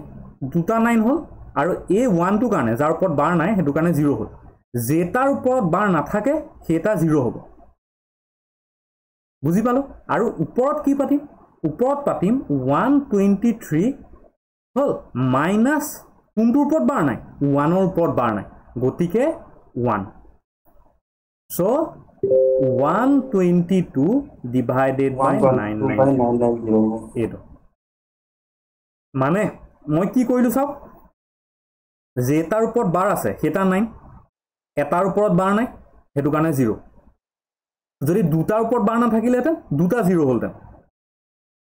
দুটা 9 হ'ল আৰু এ 1 টো কাৰণে যাৰ ওপৰত বাৰ নাই হেতু কাৰণে 0 হ'ল যেটাৰ ওপৰত বাৰ নাথাকে হেটা 0 হ'ব বুজি পালো আৰু ওপৰত কি পাতিম ওপৰত পাতিম 123 হল মাইনাস কোনটোৰ ওপৰত বাৰ নাই 1 ৰ ওপৰত বাৰ নাই গতিকে 1 so 122 divided by 990 এটো মানে মই কি কৰিলো চাওক যেটাৰ ওপৰত বাৰ আছে হেটা 9 এটাৰ ওপৰত বাৰ নাই হেতু কাৰণে 0 যদি দুটাৰ ওপৰত বাৰ নাথাকিলেহেঁতেন দুটা 0 হ'লহেঁতেন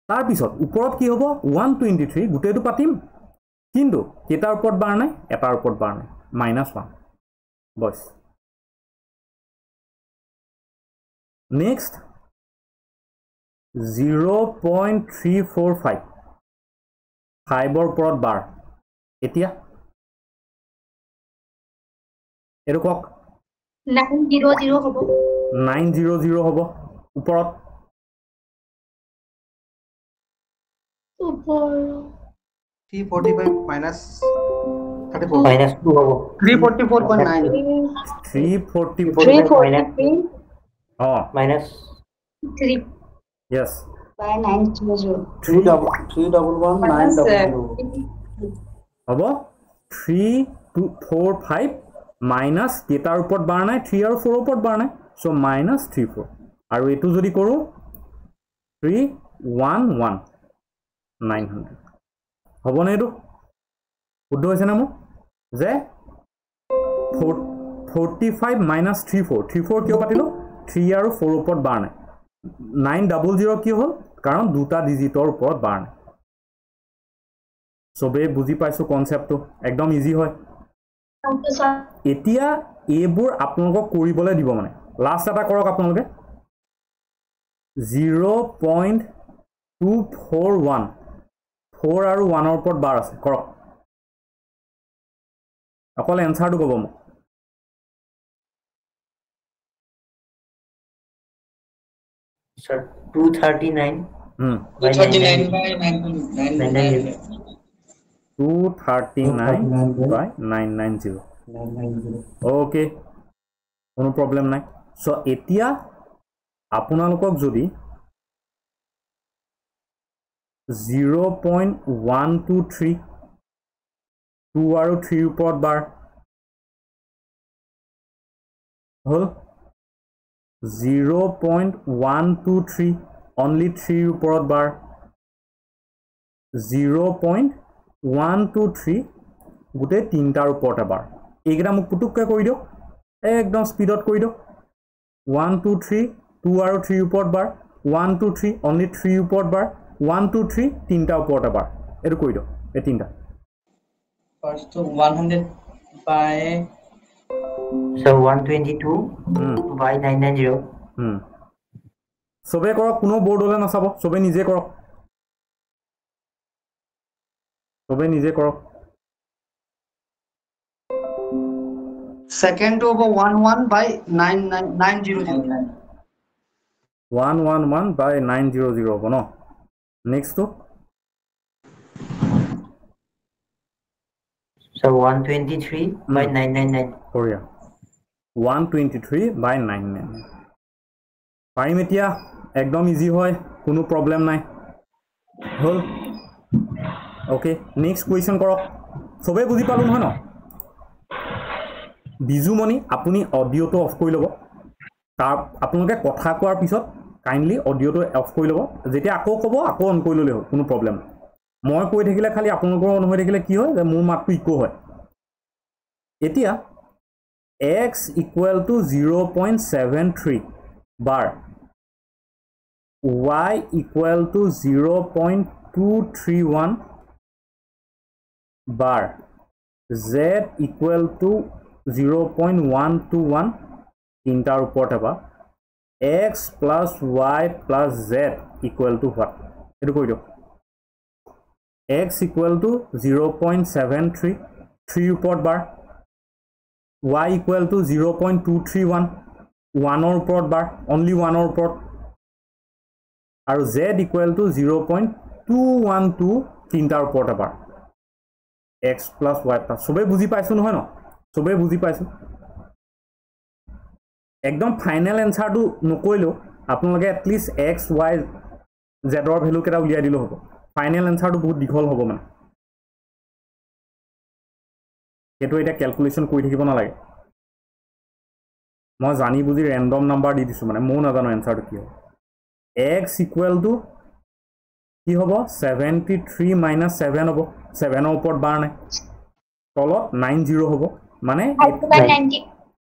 তাৰ পিছত ওপৰত কি হ'ব 123 গোটেইটো পাতিম কিন্তু কেটাৰ ওপৰত বাৰ নাই এটাৰ ওপৰত বাৰ নাই -1 বস নেক্সট 0.345 5ৰ ওপৰত বাৰ এতিয়া এটো কক 900 হ'ব 900 হ'ব ওপৰত 345 minus 34 minus 2 হ'ব 344.9 344 oh minus 3 yes by 900 311,900 হ'ব 3245 মাইনাস কেটাৰ ওপৰত বাৰ নাই 3 আৰু 4 ওপৰত বাৰ নাই সো -34 আৰু এটো যদি কৰো 311,900 হ'ব না এটো শুদ্ধ হৈছে না মোৰ যে 45 minus 34 কিয় পাতিলো 3 আৰু 4 ওপৰত বাৰ নাই 900 কি হ'ল কাৰণ দুটা ডিজিটৰ ওপৰত বাৰ নাই সবে বুজি পাইছো কনসেপ্টটো একদম ইজি হয় এতিয়া এইবোৰ আপোনালোকক কৰিবলৈ দিব মানে লাষ্ট এটা কৰক আপোনালোকে 0.241 4 আৰু 1 ৰ ওপৰত বাৰ আছে কৰক অকল এনসাৰটো ক'ব মোক sir 239 239 by 990 239 by 990 okay কোনো প্ৰবলেম নাই সো এতিয়া আপোনালোকক যদি 0.123 2 আৰু 3 ওপৰত বাৰ হল 0.123 only 3 ওপৰত বাৰ 0.123 গোটে তিনটাৰ ওপৰত বাৰ এইকেইটা মোক পুতুককৈ কৰি দিয়ক একদম স্পিডত কৰি দিয়ক 1 2 3 2 আৰু 3 ওপৰত বাৰ 1 2 3 only 3 ওপৰত বাৰ 1 2 3 তিনটা ওপৰত বাৰ এটো কৰি দিয়ক এই তিনটা First to 100 by So 122 by 990. সবে কৰক কোনো বোৰ্ড হলে নাচাব সবে নিজে কৰক Second to over 11 by 900. 111 by 900 হ'ব ন next to So 123 by 999. Korea 123 by 999 পাৰিম এতিয়া একদম ইজি হয় কোনো প্ৰবলেম নাই হল ওকে নেক্সট কোৱেশ্চন কৰক সবে বুজি পালো নহয় ন বিজুমণি আপুনি অডিওটো অফ কৰি ল'ব তাৰ আপোনালোকে কথা কোৱাৰ পিছত কাইন্ডলি অডিওটো অফ কৰি ল'ব যেতিয়া আকৌ ক'ব আকৌ অন কৰি ল'লে হ'ল কোনো প্ৰবলেম মই কৈ থাকিলে খালি আপোনালোকৰ অন হৈ থাকিলে কি হয় যে মোৰ মাতটো ইকো হয় এতিয়া x equal to 0.73 bar y equal to 0.231 bar z equal to 0.121 তিনটাৰ ওপৰত হ'ব x plus y plus z equal to what এটো কৈ দিয়ক x equal to 0.73 3 ওপৰত bar y equal to 0.231 1 or ওপৰত bar only 1 or ওপৰত আৰু z equal to 0.212 তিনটাৰ ওপৰত bar x plus y plus সবে বুজি পাইছো নহয় ন সবে বুজি পাইছো একদম ফাইনাল এনসাৰটো নকইলো আপোনালোকে at list x y z ৰ ভ্যালু কেটা উলিয়াই দিলো হ'ব ফাইনাল এনসাৰটো বহুত দীঘল হ'ব মানে এটো এটা ক্যালকুলেশন কৰি থাকিব না লাগে মই জানি বুজি ৰেন্ডম নাম্বাৰ দি দিছো মানে মই নাজানো এনসাৰটো কি হ'ব x equal to কি হ'ব 73 minus 7 হ'ব 7 ৰ ওপৰত বাৰ নাই তলত 90 হ'ব মানে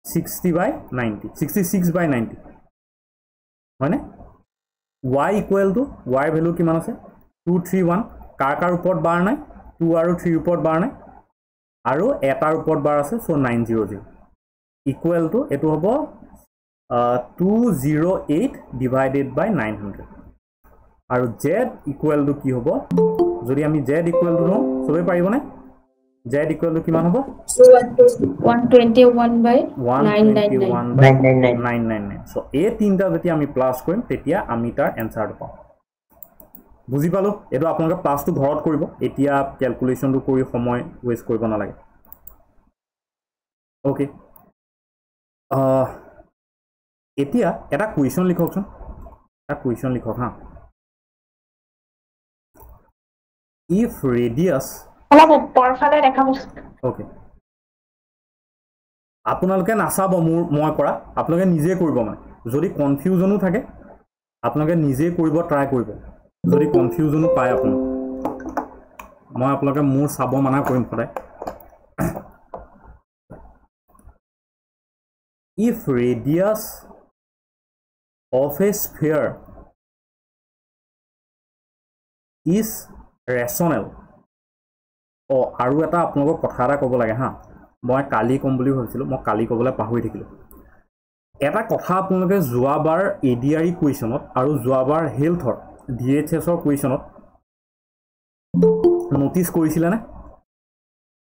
60 by 90 66 by 90 মানে y equal to y value কিমান আছে 231 কাৰ ওপৰত বাৰ নাই 2 আৰু 3 ওপৰত বাৰ নাই আৰু এটাৰ ওপৰত বাৰ আছে সো 900 equal to এটো হ'ব 208 divided by 900 আৰু z equal to কি হ'ব যদি আমি z equal to সবে পাৰিব না z equal to কিমান হ'ব 121 by 999 সো এই তিনটা যদি আমি প্লাস কৰিম তেতিয়া আমি তাৰ এনসাৰটো পাম বুজি পালো এটো আপোনালোকে প্লাসটো ঘৰত কৰিব এতিয়া ক্যালকুলেশনটো কৰি সময় ওয়েস্ট কৰিব না লাগে ওকে এতিয়া এটা কুৱেশ্চন লিখকচোন এটা কুৱেশ্চন লিখক হা if radius অলপ ওপৰফালে দেখাব ওকে আপোনালোকে নাচাব মই কৰা আপোনালোকে নিজে কৰিব মানে যদি কনফিউজনো থাকে আপোনালোকে নিজে কৰিব ট্ৰাই কৰিব যদি কনফিউজনো পায় আপুনি মই আপোনালোকে মোৰ চাব মানা কৰিম সদায় if radius of a sphere is rational আৰু এটা আপোনালোকক কথা এটা ক'ব লাগে হা মই কালি কম বুলি ভাবিছিলো মই কালি ক'বলৈ পাহৰি থাকিলো এটা কথা আপোনালোকে যোৱাবাৰ এডিআৰই কুৱেশ্যনত আৰু যোৱাবাৰ হেলথৰ ডিএইচএছ ৰ কুৱেশ্যনত নোটিস কৰিছিল না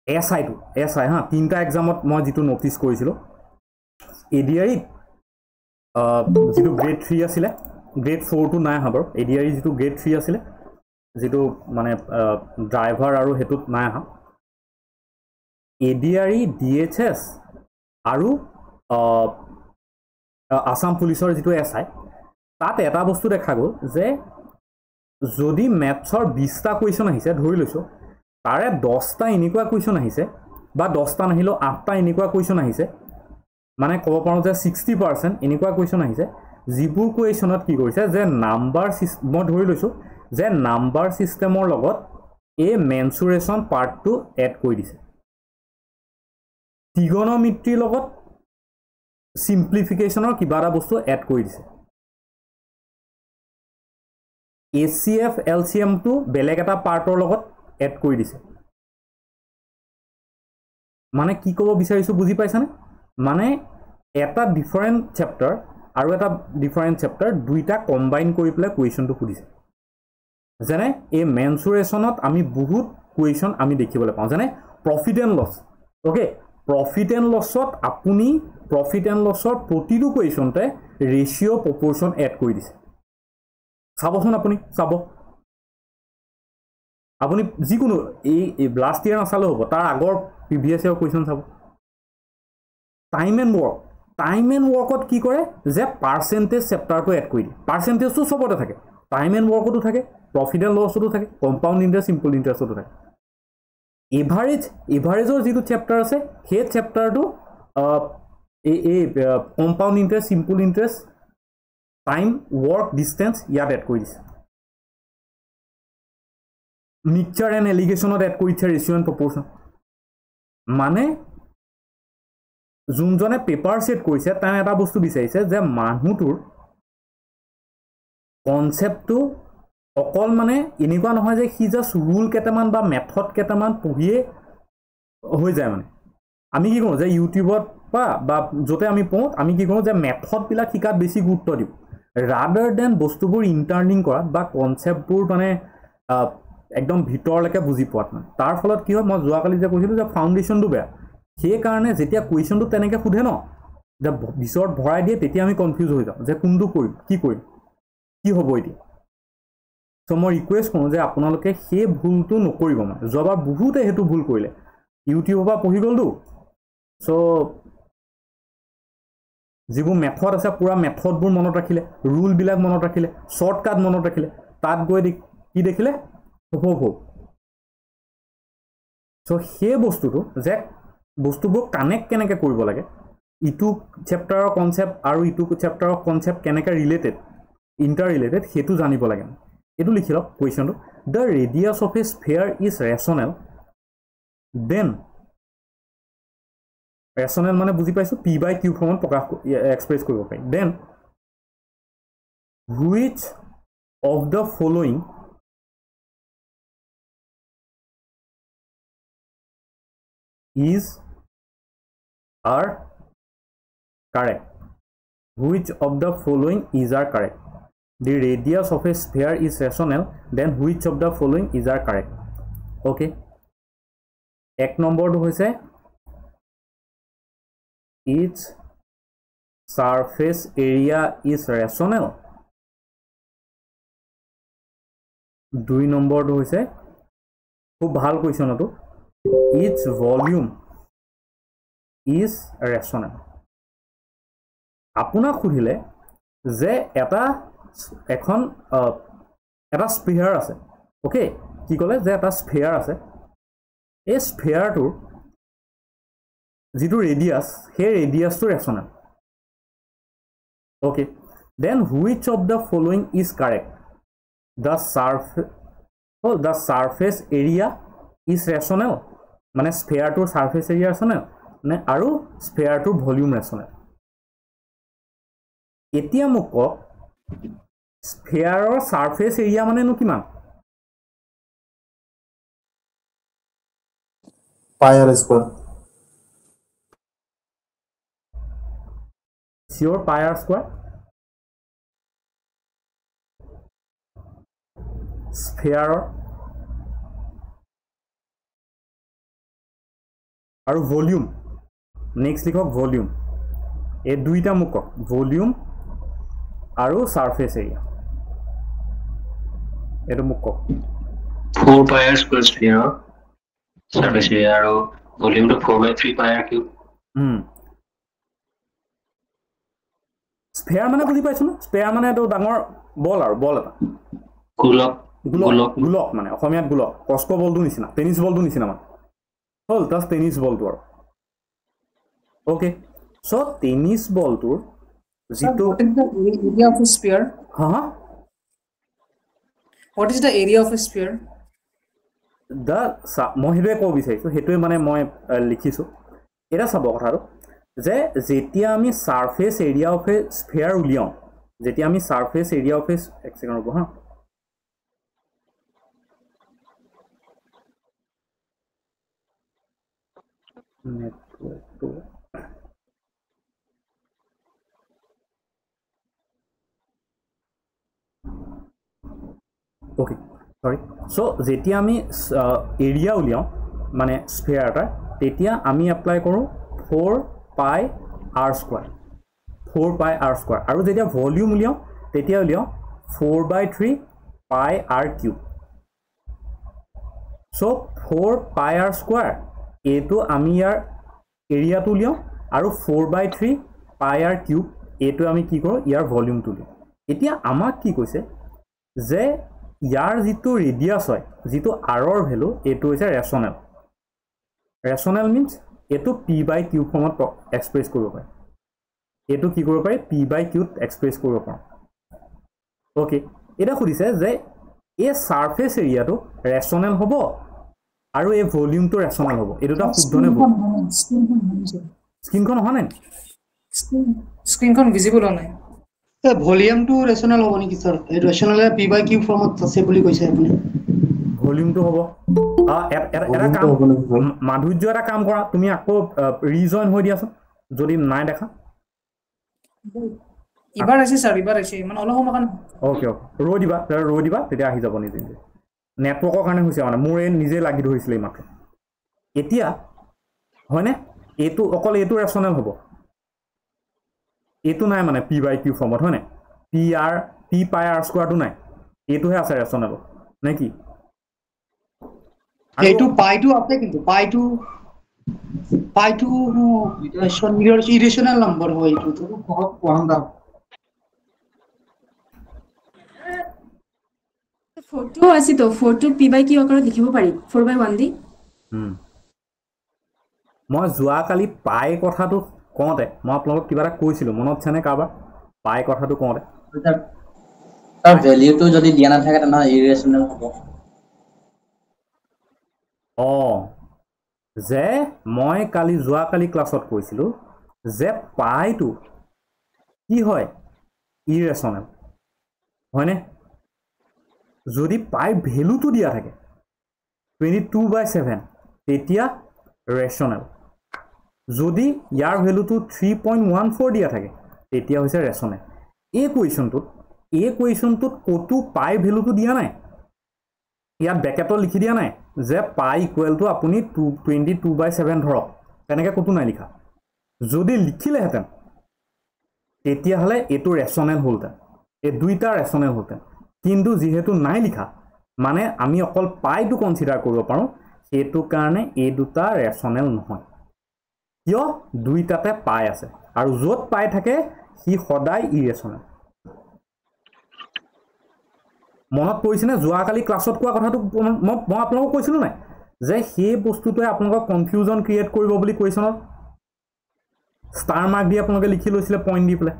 এসআই হা তিনটা এক্সামত মই যেটো নোটিস কৰিছিল এডিআৰই যেটো গ্ৰেড 3 আছিল গ্ৰেড 4 টু নাই হাবৰ এডিআৰই যেটো গ্ৰেড 3 আছিল যেটো মানে ড্ৰাইভাৰ আৰু হেতুত নাই হা এডিআৰই ডিএইচএছ আৰু আসাম পুলিচৰ যেটো এসআই তাত এটা বস্তু দেখা গ'ল যে যদি ম্যাথছৰ 20টা কোৱেশ্চন আহিছে ধৰি লৈছো তাৰে 10টা এনেকুৱা কোৱেশ্চন আহিছে বা 10টা নাহিলো 8টা এনেকুৱা কোৱেশ্চন আহিছে মানে ক'ব পাৰো যে 60% এনেকুৱা কোৱেশ্চন আহিছে যিবোৰ কোৱেশ্চনত কি কৰিছে যে নাম্বাৰ মই ধৰি লৈছো যে নাম্বাৰ সিস্টেমৰ লগত এ মেনচুৰেচন পাৰ্টটো এড কৰি দিছে ত্ৰিগোণমিতিৰ লগত সিম্পলিফিকেশনৰ কিবা এটা বস্তু এড কৰি দিছে ACF LCM টো বেলেগ এটা পাৰ্টৰ লগত এড কৰি দিছে মানে কি ক'ব বিচাৰিছো বুজি পাইছানে মানে এটা ডিফাৰেন্ট চ্যাপ্টাৰ আৰু এটা ডিফাৰেন্ট চ্যাপ্টাৰ দুইটা কম্বাইন কৰি পেলাই কোৱেশ্চনটো খুদিছে যেনে এই মেনচুৰেচনত আমি বহুত কোৱেশ্চন আমি দেখিবলৈ পাওঁ যেনে profit and loss okay profit and লছত আপুনি প্ৰফিট এণ্ড লছৰ প্ৰতিটো কোৱেশ্চনতে ৰেশিও প্ৰপৰচন এড কৰি দিছে চাবচোন আপুনি চাব আপুনি যিকোনো এই লাষ্ট ইয়াৰ নাচালে হ'ব তাৰ আগৰ প্ৰিভিয়াছ ইয়াৰ কোৱেশ্চন চাব টাইম এণ্ড ৱৰ্কত কি কৰে যে পাৰ্চেন্টেজ চেপ্টাৰটো এড কৰি দিয়ে পাৰ্চেন্টেজটো সবতে থাকে টাইম এণ্ড ৱৰ্কতো থাকে প্ৰফিট এণ্ড লছতো থাকে কম্পাউণ্ড ইন্টাৰেষ্ট সিম্পল ইন্টাৰেষ্টতো থাকে এভাৰেজৰ যিটো চেপ্টাৰ আছে সেই চেপ্টাৰটো এই compound interest simple interest time work distance ইয়াত এড কৰি দিছে মিক্সচাৰ এণ্ড এলিগেশ্যনত এড কৰিছে ৰেশিও এণ্ড প্ৰপৰচন মানে যোনজনে পেপাৰ সেট কৰিছে তাৰ এটা বস্তু বিচাৰিছে যে মানুহটোৰ কনসেপ্টটো অকল মানে এনেকুৱা নহয় যে হি জাস্ট ৰুল কেটামান বা মেথড কেটামান পঢ়িয়ে হৈ যায় মানে আমি কি কৰো যে ইউটিউবত বা যতে আমি পঢ়ো আমি কি কৰো যে মেথড বিলাক শিকাত বেছি গুৰুত্ব দিও ৰাদাৰ দেন বস্তুবোৰ ইন্টাৰলিং কৰাত বা কনসেপ্টবোৰ মানে একদম ভিতৰলৈকে বুজি পোৱাত মানে তাৰ ফলত কি হয় মই যোৱাকালি যে কৈছিলো যে ফাউণ্ডেশ্যনটো বেয়া সেই কাৰণে যেতিয়া কোৱেশ্চনটো তেনেকে খুধে ন যে বিচৰত ভৰাই দিয়ে তেতিয়া আমি কনফিউজ হৈ যাওঁ যে কোনটো কৰিম কি হ'ব এতিয়া সো মই ৰিকুৱেষ্ট কৰোঁ যে আপোনালোকে সেই ভুলটো নকৰিব মানে যোৱাবাৰ বহুতে হেতু ভুল কৰিলে ইউটিউবৰ পৰা পঢ়ি গ'লতো সো যিবোৰ মেথড আছে পুৰা মেথডবোৰ মনত ৰাখিলে ৰুল বিলাক মনত ৰাখিলে শৰ্টকাট মনত ৰাখিলে তাত গৈ কি দেখিলে হ'ব সো সেই বস্তুটো যে বস্তুবোৰ কানেক্ট কেনেকৈ কৰিব লাগে ইটো চেপ্টাৰৰ কনসেপ্ট আৰু ইটো চেপ্টাৰৰ কনসেপ্ট কেনেকৈ ৰিলেটেড ইন্টাৰ ৰিলেটেড হেতু জানিব লাগে এটো লিখি লওক কোৱেশ্চনটো the radius of a sphere is rational then rational মানে বুজি পাইছো p/q ফৰ্মত প্ৰকাশ এক্সপ্ৰেছ কৰিব পাৰি then which of the following is are correct which of the following is are correct the radius of a sphere is rational then which of the following is are correct okay এক নম্বৰটো হৈছে its surface area is rational দুই নম্বৰটো হৈছে খুব ভাল কোৱেশ্চনটো its volume is rational আপোনাক খুদিলে যে এটা স্ফিয়াৰ আছে ওকে কি ক'লে যে এটা স্ফিয়াৰ আছে এই স্ফিয়াৰটোৰ যিটো ৰেডিয়াছ সেই ৰেডিয়াছটো rational okay then which of the following is correct the surface area is rational মানে স্ফিয়াৰটোৰ সাৰফেস এৰিয়া ৰেশনেল নে আৰু স্ফিয়াৰটোৰ ভলিউম ৰেশনেল এতিয়া মোক কওক স্ফিয়াৰৰ সাৰফেস এৰিয়া মানেনো কিমান pi r square sure pi r square স্ফিয়াৰৰ আৰু ভলিউম নেক্সট লিখক ভলিউম এই দুইটা মোক কওক ভলিউম আৰু সাৰফেস এৰিয়া এটো মোক কওক 4 pi r square sphere surface area আৰু volume to 4/3 pi r cube sphere মানে বুজি পাইছো না স্ফিয়াৰ মানে এটো ডাঙৰ বল আৰু বল এটা গোলক মানে অসমীয়াত গোলক কস্ক বলটো নিচিনা টেনিছ বলটো নিচিনা মানে হল জাষ্ট টেনিছ বলটো আৰু ওকে সো টেনিছ বলটোৰ যিটো what is the area of a sphere? হা What is the area of a sphere? মই সেইটোৱে ক'ব বিচাৰিছোঁ সেইটোৱে মানে মই লিখিছোঁ এটা চাব কথাটো যে যেতিয়া আমি surface area of a sphere উলিয়াওঁ যেতিয়া আমি সাৰফেস এৰিয়া অফ এ এক সেকেন্ড ৰ'ব হা নেটৱৰ্কটো ওকে সৰি সো যেতিয়া আমি এৰিয়া উলিয়াওঁ মানে স্ফিয়াৰ এটা তেতিয়া আমি এপ্লাই কৰোঁ 4 পাই r স্কয়াৰ 4 পাই r স্কয়াৰ আৰু যেতিয়া ভলিউম উলিয়াওঁ তেতিয়া উলিয়াওঁ 4/3 পাই r কিউব সো 4 পাই r স্কয়াৰ এটো আমি ইয়াৰ এৰিয়াটো উলিয়াওঁ আৰু 4/3 পাই r কিউব এটো আমি কি কৰোঁ ইয়াৰ ভলিউমটো উলিয়াওঁ এতিয়া আমাক কি কৈছে যে ইয়াৰ যিটো ৰেডিয়াস হয় যিটো r ৰ ভ্যালু এটো হৈছে ৰেশনাল মিন্স এটো p/q ফৰ্মত এক্সপ্ৰেছ কৰিব পাৰে এটো কি কৰিব পাৰে p/q ত এক্সপ্ৰেছ কৰিব পাৰে ওকে এটা খুদিছে যে এই সাৰফেস এৰিয়াটো ৰেশনাল হ'ব আৰু এই ভলিউমটো ৰেশনাল হ'ব এটোটা শুদ্ধনে স্ক্ৰিনখন হোৱা নাই স্ক্ৰিনখন ভিজিবল হোৱা নাই ভলিউমটো ৰেশনাল হ'ব নেকি স্যাৰ এই ৰেশনাল p/q ফৰ্মত আছে বুলি কৈছে আপুনি ভলিউমটো হ'ব এটা কাম মাধুৰ্য এটা কাম কৰা তুমি আকৌ ৰিজয়েন হৈ দিয়াছো যদি নাই দেখা ইবাৰ আছে স্যাৰ ইবাৰ আছে মানে অলপ সময় কাৰণে ওকে ৰৈ দিবা তেতিয়া আহি যাব নিজে নেটৱৰ্কৰ কাৰণে হৈছে মানে মোৰ নিজে লাগি ধৰিছিল মাত্ৰ এতিয়া হয়নে এটো অকল এটো ৰেশনাল হ'ব এটো নাই মানে p/q ফৰ্মত হয়নে p পাই r স্কয়াৰটো নাই এটোহে আছে ৰেশনাল নেকি এইটো পাইটো আছে কিন্তু পাইটো ইৰেশনাল নম্বৰ হয় এইটো তো বহুত কোৱাঙ্গা ফটো আছে তো ফটো p/q আকাৰত লিখিব পাৰি 4/1 দি মই যোৱা কালি পাই কথাটো কওঁতে মই আপোনালোকক কিবা এটা কৈছিলো মনত আছে নে কাবা পাই কথাটো কওঁতে তাৰ ভ্যালুটো যদি দিয়া নাথাকে তেনে ইৰেশনাল হ'ব যে মই কালি যোৱা কালি ক্লাছত কৈছিলো যে পাইটো কি হয় ইৰেশনাল হয়নে যদি পাই ভ্যালুটো দিয়া থাকে 22/7 তেতিয়া ৰেশনাল যদি ইয়াৰ ভ্যালুটো 3.14 দিয়া থাকে তেতিয়া হৈছে ৰেশনাল এই কুৱেশ্যনটোত কতো পাই ভ্যালুটো দিয়া নাই ইয়াত ব্ৰেকেটত লিখি দিয়া নাই যে পাই ইকুৱেল টু আপুনি 22/7 ধৰক তেনেকৈ কতো নাই লিখা যদি লিখিলেহেঁতেন তেতিয়াহ'লে এটো ৰেশনাল হ'লহেঁতেন এই দুইটা ৰেশনাল হ'লহেঁতেন কিন্তু যেহেতু নাই লিখা মানে আমি অকল পাইটো কনসিডাৰ কৰিব পাৰোঁ সেইটো কাৰণে এই দুটা ৰেশনাল নহয় কিয় দুইটাতে পাই আছে আৰু য'ত পাই থাকে সি সদায় ইৰেশনাল মনত পৰিছে নে যোৱা কালি ক্লাছত কোৱা কথাটো মই আপোনালোকক কৈছিলো নাই যে সেই বস্তুটোৱে আপোনালোকক কনফিউজন ক্ৰিয়েট কৰিব বুলি কুৱেশ্যনত ষ্টাৰ মাৰ্ক দি আপোনালোকে লিখি লৈছিলে পইণ্ট দি পেলাই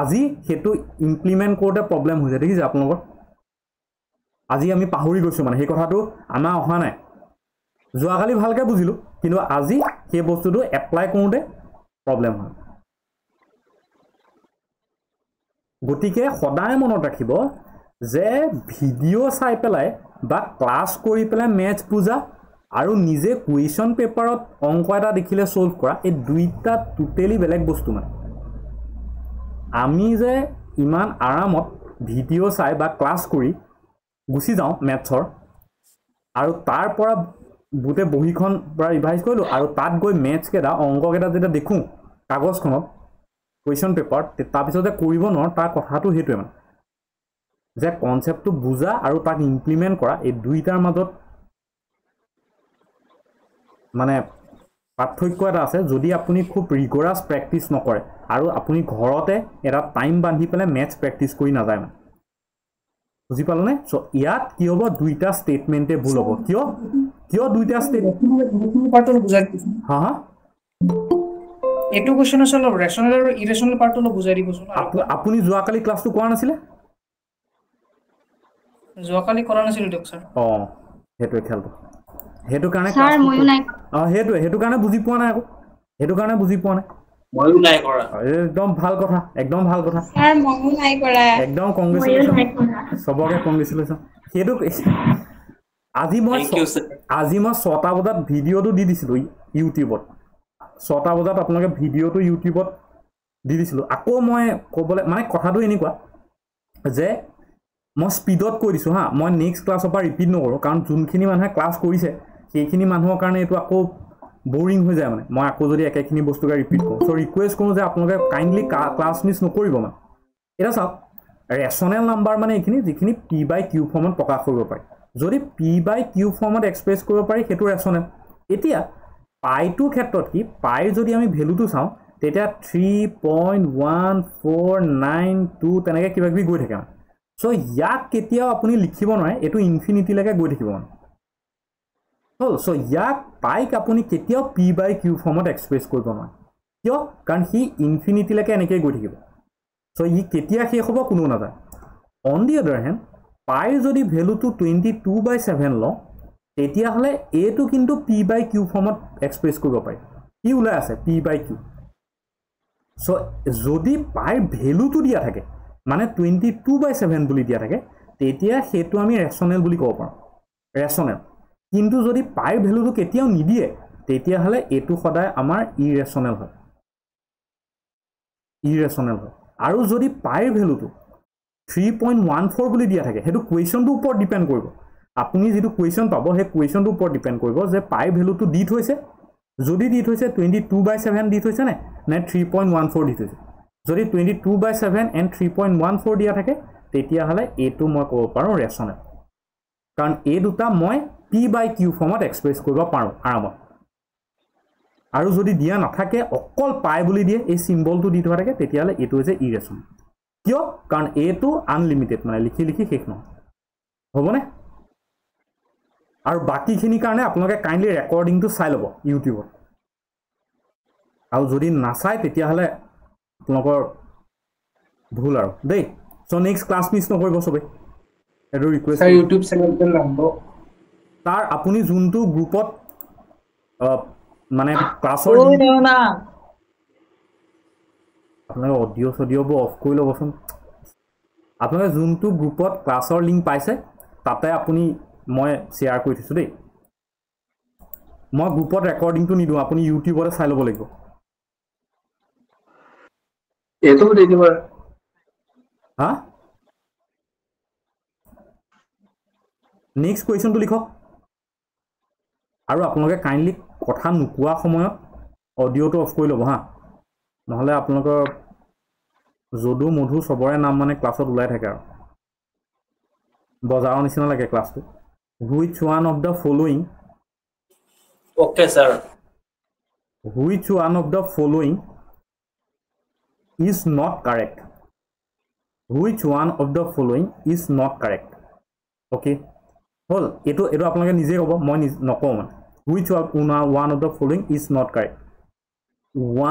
আজি সেইটো ইমপ্লিমেণ্ট কৰোঁতে প্ৰব্লেম হৈছে দেখিছে আপোনালোকৰ আজি আমি পাহৰি গৈছোঁ মানে সেই কথাটো আমাৰ অহা নাই যোৱাকালি ভালকৈ বুজিলোঁ কিন্তু আজি সেই বস্তুটো এপ্লাই কৰোঁতে প্ৰব্লেম হয় গতিকে সদায় মনত ৰাখিব যে ভিডিঅ' চাই পেলাই বা ক্লাছ কৰি পেলাই মেথছ বুজা আৰু নিজে কুৱেশ্যন পেপাৰত অংক এটা দেখিলে সলভ কৰা এই দুইটা টোটেলি বেলেগ বস্তু মানে আমি যে ইমান আৰামত ভিডিঅ' চাই বা ক্লাছ কৰি গুচি যাওঁ মেথছৰ আৰু তাৰ পৰা বুতে বহিখন পৰা ৰিভাইজ কৰিলোঁ আৰু তাত গৈ মেথছকেইটা অংককেইটা যেতিয়া দেখোঁ কাগজখনত কুৱেশ্যন পেপাৰত তাৰপিছত যে কৰিব নোৱাৰোঁ তাৰ কথাটো সেইটোৱে মানে যে কনসেপ্টটো বুজা আৰু তাক ইমপ্লিমেণ্ট কৰা এই দুইটাৰ মাজত মানে পাৰ্থক্য এটা আছে যদি আপুনি খুব ৰিগৰাছ প্ৰেক্টিছ নকৰে আৰু আপুনি ঘৰতে এটা টাইম বান্ধি পেলাই মেথছ প্ৰেক্টিছ কৰি নাযায় মানে বুজি পালনে সো ইয়াত কি হ'ব দুইটা স্টেটমেন্টে ভুল হ'ব কিয় দুইটা স্টেটমেন্ট পাৰ্টটো বুজাই দিছো হা হা এটো কোৱেশ্চন আছে অলপ ৰেচনেল আৰু ইৰেচনেল পাৰ্টটো অলপ বুজাই দিবচোন আপুনি যোৱাকালি ক্লাছটো কৰা নাছিলে যোৱাকালি কৰা নাছিলো দিয়ক স্যাৰ হেতুৱে খেলটো হেতু কাৰণে স্যাৰ ময়ো নাই হেতু কাৰণে বুজি পোৱা নাই আকৌ হেতু কাৰণে বুজি পোৱা নাই ময়ো নাই কৰা একদম ভাল কথা স্যাৰ ময়ো নাই কৰা একদম কংগ্ৰেচুলেশ্যন সবকে কংগ্ৰেচুলেশ্যন হেতু আজি মই 6টা বজাত ভিডিঅ'টো দি দিছিলো ইউটিউবত 6টা বজাত আপোনালোকে ভিডিঅ'টো ইউটিউবত দি দিছিলো আকৌ মই ক'বলৈ মানে কথাটো এনেকুৱা যে মই স্পীডত কৈ দিছো হা মই নেক্সট ক্লাছৰ পৰা ৰিপিট নকৰোঁ কাৰণ যোনখিনি মানুহে ক্লাছ কৰিছে সেইখিনি মানুহৰ কাৰণে এইটো আকৌ বৰিং হৈ যায় মানে মই আকৌ যদি একেখিনি বস্তুকে ৰিপিট কৰোঁ চ' ৰিকুৱেষ্ট কৰোঁ যে আপোনালোকে কাইণ্ডলি ক্লাছ মিছ নকৰিব মানে এতিয়া চাওক ৰেচনেল নাম্বাৰ মানে এইখিনি যিখিনি p/q ফৰ্মত প্ৰকাশ কৰিব পাৰি যদি p/q ফৰ্মত এক্সপ্ৰেছ কৰিব পাৰি সেইটো ৰেচনেল এতিয়া পাইটোৰ ক্ষেত্ৰত কি পাইৰ যদি আমি ভেলুটো চাওঁ তেতিয়া 3.1492 তেনেকৈ কিবা কিবি গৈ থাকে চ' ইয়াক কেতিয়াও আপুনি লিখিব নোৱাৰে এইটো ইনফিনিটিলৈকে গৈ থাকিব মানে চ' ইয়াক পাইক আপুনি কেতিয়াও p/q ফৰ্মত এক্সপ্ৰেছ কৰিব নোৱাৰে কিয় কাৰণ সি ইনফিনিটিলৈকে এনেকৈ গৈ থাকিব চ' ই কেতিয়া শেষ হ'ব কোনো নাজানে অন দি আদাৰ হেণ্ড পাইৰ যদি ভেলুটো 22/7 লওঁ তেতিয়াহ'লে এইটো কিন্তু p/q ফৰ্মত এক্সপ্ৰেছ কৰিব পাৰি কি ওলাই আছে p/q চ' যদি পাইৰ ভেলুটো দিয়া থাকে মানে 22/7 বুলি দিয়া থাকে তেতিয়া সেইটো আমি ৰেচনেল বুলি ক'ব পাৰোঁ ৰেচনেল কিন্তু যদি পাইৰ ভেলুটো কেতিয়াও নিদিয়ে তেতিয়াহ'লে এইটো সদায় আমাৰ ইৰেচনেল হয় আৰু যদি পাইৰ ভেলুটো 3.14 বুলি দিয়া থাকে সেইটো কুৱেশ্যনটোৰ ওপৰত ডিপেণ্ড কৰিব আপুনি যিটো কুৱেশ্যন পাব সেই কুৱেশ্যনটোৰ ওপৰত ডিপেণ্ড কৰিব যে পাইৰ ভেলুটো দি থৈছে যদি দি থৈছে 22/7 দি থৈছে নে 3.14 দি থৈছে যদি 22/7 and 3.14 দিয়া থাকে তেতিয়াহ'লে এইটো মই ক'ব পাৰোঁ ৰেচনেল কাৰণ এই দুটা মই p/q ফৰ্মত এক্সপ্ৰেছ কৰিব পাৰোঁ আৰামত আৰু যদি দিয়া নাথাকে অকল পাই বুলি দিয়ে এই চিম্বলটো দি থোৱা থাকে তেতিয়াহ'লে এইটো হৈছে ইৰেচনেল কিয় কাৰণ এইটো আনলিমিটেড মানে লিখি শেষ নহয় হ'বনে আৰু বাকীখিনিৰ কাৰণে আপোনালোকে কাইণ্ডলি ৰেকৰ্ডিংটো চাই ল'ব ইউটিউবত আৰু যদি নাচায় তেতিয়াহ'লে আপোনালোকৰ ভুল আৰু দেই চ' নেক্সট ক্লাছ মিছ নকৰিব চবেই এইটো ৰিকুৱেষ্ট ইউটিউব চেনেলটো নাম তাৰ আপুনি যোনটো গ্ৰুপত মানে ক্লাছৰ আপোনালোকে অডিঅ'বোৰ অফ কৰি ল'বচোন আপোনালোকে যোনটো গ্ৰুপত ক্লাছৰ লিংক পাইছে তাতে আপুনি মই শ্বেয়াৰ কৰি থৈছোঁ দেই মই গ্ৰুপত ৰেকৰ্ডিংটো নিদিওঁ আপুনি ইউটিউবতে চাই ল'ব লাগিব এইটো দি দিব হা নেক্সট কুৱেশ্যনটো লিখক আৰু আপোনালোকে কাইণ্ডলি কথা নোকোৱা সময়ত অডিঅ'টো অফ কৰি ল'ব হা নহ'লে আপোনালোকৰ যদু মধু চবৰে নাম মানে ক্লাছত ওলাই থাকে আৰু বজাৰৰ নিচিনা লাগে ক্লাছটো which one of the following okay sir which one of the following is not correct which one of the following is not correct okay hol eto apnaloke nije kobo moi nokom which one of the following is not correct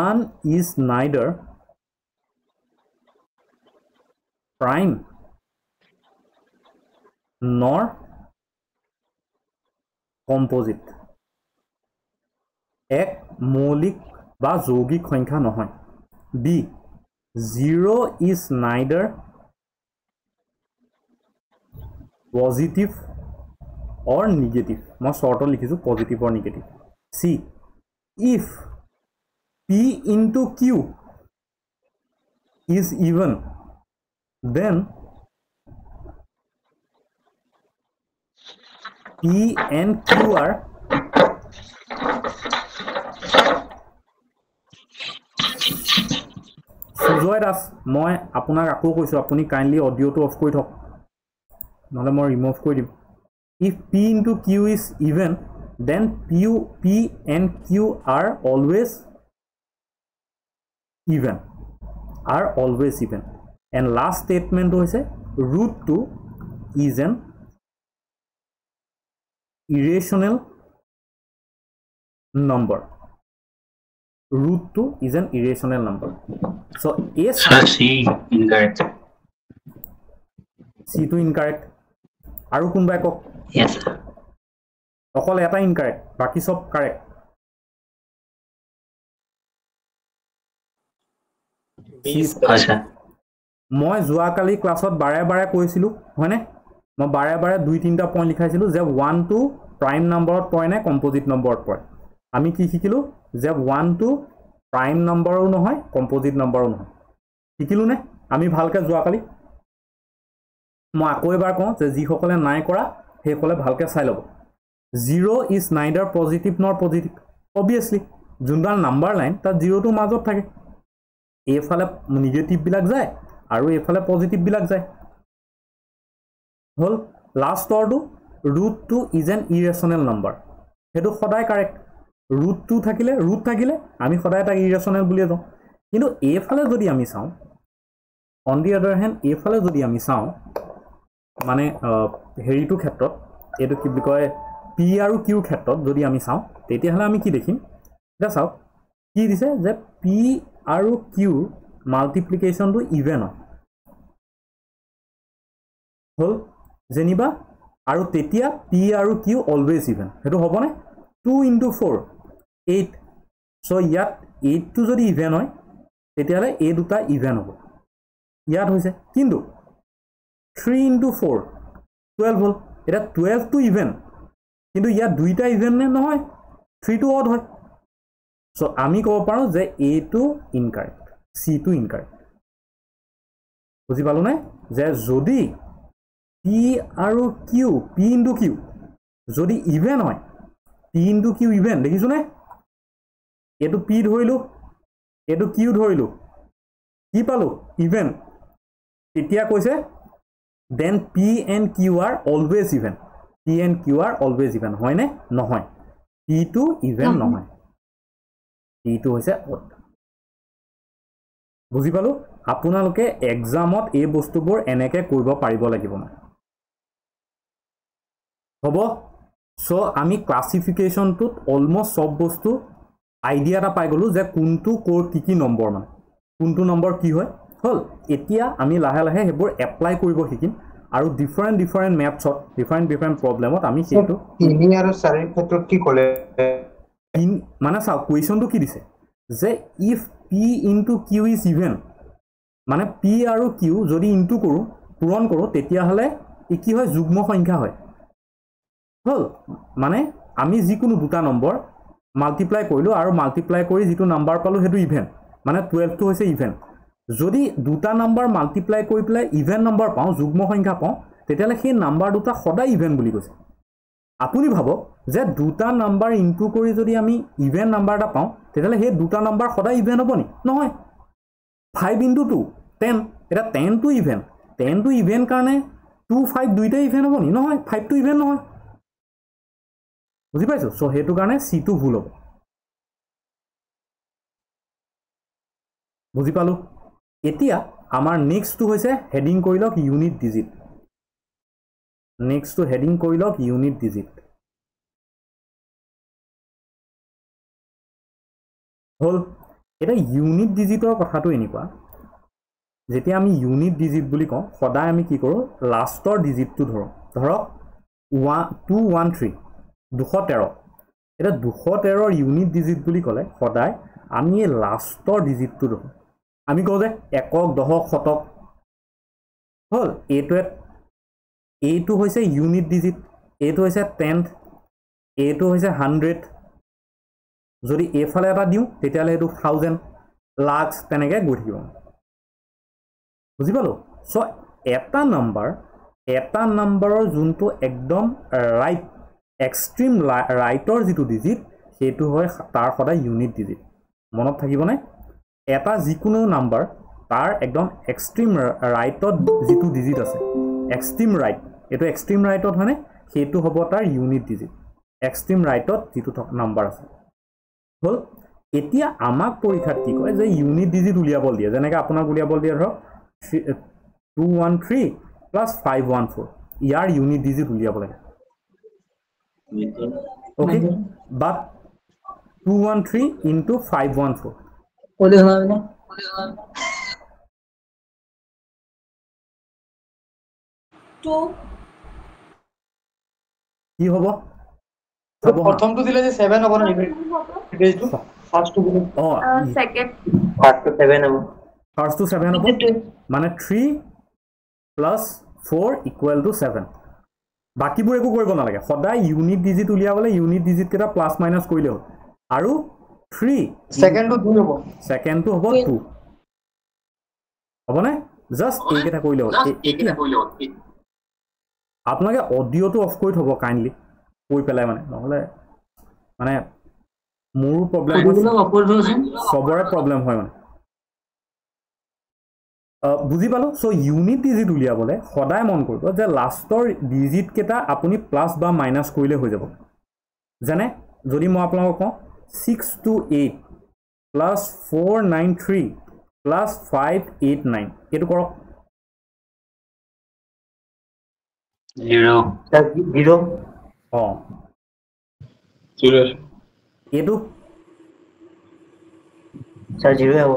one is neither prime nor composite ek moulik ba jougik সংখ্যা নহয় b 0 is neither positive or negative মই short লিখিছো positive or negative c if p into q is even then p and q are Sujoy Das মই আপোনাক আকৌ কৈছো আপুনি kindly অডিঅ'টো of কৰি থক নহলে মই ৰিমুভ কৰি দিম if p into q is even then p and q are always even and last statement hoise root 2 is an irrational number. Root 2 is an irrational number. So A Sir, C incorrect. C to incorrect. Aru kunba ekok? Yes, sir. Okol eta incorrect. Baki sob correct. Yes, sir. মই যোৱাকালি ক্লাছত বাৰে বাৰে কৈছিলো হয়নে মই বাৰে বাৰে 2-3টা পইণ্ট লিখাইছিলো যে 1 to প্ৰাইম নম্বৰত পৰে নে কম্পোজিট নম্বৰত পৰে আমি কি শিকিলো যে 1 to প্ৰাইম নম্বৰো নহয় কম্পোজিট নম্বৰো নহয় শিকিলো নে আমি ভালকে যোৱাকালি মই আকৌ এবাৰ কওঁ যে যি সকলে নাই কৰা সেই সকলে ভালকে চাই লব 0 is neither positive nor positive obviously যোনডাল নাম্বাৰ লাইন তাত 0 to মাজত থাকে এফালে নেগেটিভ বিলাক যায় আৰু এফালে পজিটিভ বিলাক যায় হল last অৰটো √2 is an irrational number হেতু সদায় কারেক্ট √2 থাকিলে আমি সদায় এটা irrational বুলি কওঁ কিন্তু এফালে যদি আমি চাও অন দি আদাৰ হ্যান্ড এফালে যদি আমি চাও মানে হেৰিটো ক্ষেত্ৰত এটো কি বুলি কয় পি আৰু কিউ ক্ষেত্ৰত যদি আমি চাও তেতিয়াহলে আমি কি দেখিম এটা চাও কি দিছে যে পি আৰু কিউ মাল্টিপ্লিকেশন টু ইভেন হল যেনিবা আৰু তেতিয়া পি আৰু কিউ অলৱেজ ইভেন হেতু হবনে 2 into 4 8 সো ইয়াত 8 টো যদি ইভেন হয় তেতিয়ালে এই দুটা ইভেন হ'ব ইয়াত হৈছে কিন্তু 3 into 4 12 হল এটা 12 টো ইভেন কিন্তু ইয়াত দুইটা ইভেন নে নহয় 3 টো অড হয় সো আমি কব পাৰো যে a টো ইনকাৰেক্ট c টো ইনকাৰেক্ট বুজি পালো না যে যদি p আৰু q p into q যদি ইভেন হয় p into q ইভেন দেখিছো নে এটো p ধৰিলো এটো q ধৰিলো কি পালো ইভেন তেতিয়া কৈছে then p and q are always even p and q are always even হয় নে নহয় p টো ইভেন নহয় p টো হৈছে odd বুজি পালো আপোনালোকে এক্সামত এই বস্তুবোৰ এনেকে কৰিব পাৰিব লাগিব না হ'ব সো আমি ক্লাসিফিকেশনটোত অলমোস্ট সব বস্তু আইডিয়া এটা পাই গলো যে কোনটো কোৰ কি নম্বৰ মানে কোনটো নম্বৰ কি হয় হল এতিয়া আমি লাহে লাহে হেবোৰ এপ্লাই কৰিব শিকিম আৰু ডিফাৰেন্ট ম্যাথছত ডিফাৰেন্ট প্ৰবলেমত আমি সেইটো তিনি আৰু চাৰিৰ ক্ষেত্ৰত কি ক'লে মানে চাও কোৱেশ্চনটো কি দিছে যে if p into q is even মানে p আৰু q যদি ইনটু কৰো পূৰণ কৰো তেতিয়া হলে কি হয় যুগ্ম সংখ্যা হয় হল মানে আমি যিকোনো দুটা নম্বৰ মাল্টিপ্লাই কৰিলো আৰু মাল্টিপ্লাই কৰি যেটো নাম্বাৰ পালো হেতু ইভেন মানে 12 টো হৈছে ইভেন যদি দুটা নাম্বাৰ মাল্টিপ্লাই কৰি প্লাই ইভেন নাম্বাৰ পাও যুগ্ম সংখ্যা পাও তেতিয়ালে সেই নাম্বাৰ দুটা সদায় ইভেন বুলি কৈছে আপুনি ভাবক যে দুটা নাম্বাৰ ইনটু কৰি যদি আমি ইভেন নাম্বাৰ এটা পাও তেতিয়ালে সেই দুটা নাম্বাৰ সদায় ইভেন হ'বনি নহয় 5 into 2 10 এটা 10 টো ইভেন কাৰণে 2 5 দুইটা ইভেন হ'বনি নহয় 5 টো ইভেন নহয় বুজি পাইছো সো হেতু কাৰণে c টো ভুল হ'ব বুজি পালো এতিয়া আমাৰ নেক্সট টো হৈছে হেডিং কৰি লওক ইউনিট ডিজিট নেক্সট টো হেডিং কৰি লওক ইউনিট ডিজিট হল এটা ইউনিট ডিজিটৰ কথাটো এনেকুৱা যেতিয়া আমি ইউনিট ডিজিট বুলি কওঁ সদায় আমি কি কৰো লাষ্টৰ ডিজিটটো ধৰক 213 213 এটা 213 ইউনিট ডিজিট বুলি ক'লে সদায় আমি লাষ্টৰ ডিজিটটো ধৰো আমি কওঁ যে একক দশক শতক হল এইটো হৈছে ইউনিট ডিজিট এইটো হৈছে 10th এইটো হৈছে 100 যদি এফালে এটা দিও তেতিয়ালে এটো 1000 লাখ তেনেকে গৈ থাকিব বুজি পালো সো এটা নাম্বাৰৰ যোনটো একদম ৰাইট এক্সট্ৰিম ৰাইটৰ যেটো ডিজিট হেতু হয় তাৰ সদায় ইউনিট ডিজিট মনত থাকিবনে এটা যিকোনো নাম্বাৰ তাৰ একদম এক্সট্ৰিম ৰাইটত যেটো ডিজিট আছে এক্সট্ৰিম ৰাইট এটো এক্সট্ৰিম ৰাইটত হয়নে হেতু হ'ব তাৰ ইউনিট ডিজিট এক্সট্ৰিম ৰাইটত যেটো নাম্বাৰ আছে হল এতিয়া আমাক পৰীক্ষাত কি কয় যে ইউনিট ডিজিট উলিয়াবল দিয়ে যেনেকৈ আপোনাক উলিয়াবল দিয়ে ধৰক 213 + 514 ইয়াৰ ইউনিট ডিজিট উলিয়াব লাগে ওকে বাট 213 into 514 ওলে হলানে কি হ'ব প্ৰথমটো দিলে যে 7 হ'ব না ইমেজটো ফাৰ্ষ্টটো দিলে সেকেন্ড ফাৰ্ষ্ট টু 7 হ'ব ফাৰ্ষ্ট টু 7 হ'ব মানে 3 plus 4 equal to 7 বাকিবোৰ একো কৰিব নালাগে সদায় ইউনিট ডিজিট উলিয়াবলৈ ইউনিট ডিজিট কেটা প্লাস মাইনাস কৰিলে হ'ল আৰু 3 সেকেন্ডটো 2 হ'ব সেকেন্ডটো হ'ব 2 হ'বনে জাস্ট এই কেটা কৰিলে হ'ল এতিয়া আপোনালোকে অডিওটো অফ কৰি থব কাইন্ডলি কৈ পেলাই মানে নহলে মানে মোৰ প্ৰবলেম সবৰে প্ৰবলেম হয় মানে বুজি পালো সো ইউনিট ডিজিট উলিয়াবলে সদায় মন কৰিব যে লাষ্টৰ ডিজিট কেটা আপুনি প্লাস বা মাইনাস কৰিলে হৈ যাব জানে যদি মই আপোনালোকক কওঁ 628 plus 493 plus 589 এটো কৰক 0 এটো স্যাৰ 0 হ'ব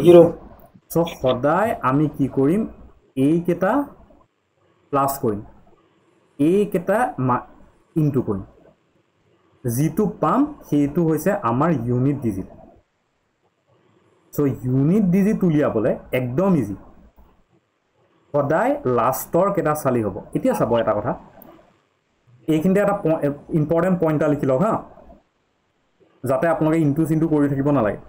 0 সো সদায় আমি কি কৰিম এই কেটা প্লাস কৰিম এই কেটা ইনটু কৰিম জিটো পাম সেইটো হৈছে আমাৰ unit digit so unit digit উলিয়াবলে একদম ইজি সদায় লাষ্টৰ কেটা চালি হ'ব এতিয়া চাব এটা কথা এইখিনিতে এটা ইম্পৰ্টেন্ট পইণ্ট এটা লিখি লওক হা যাতে আপোনালোকে ইনটু চিনটু কৰি থাকিব নালাগে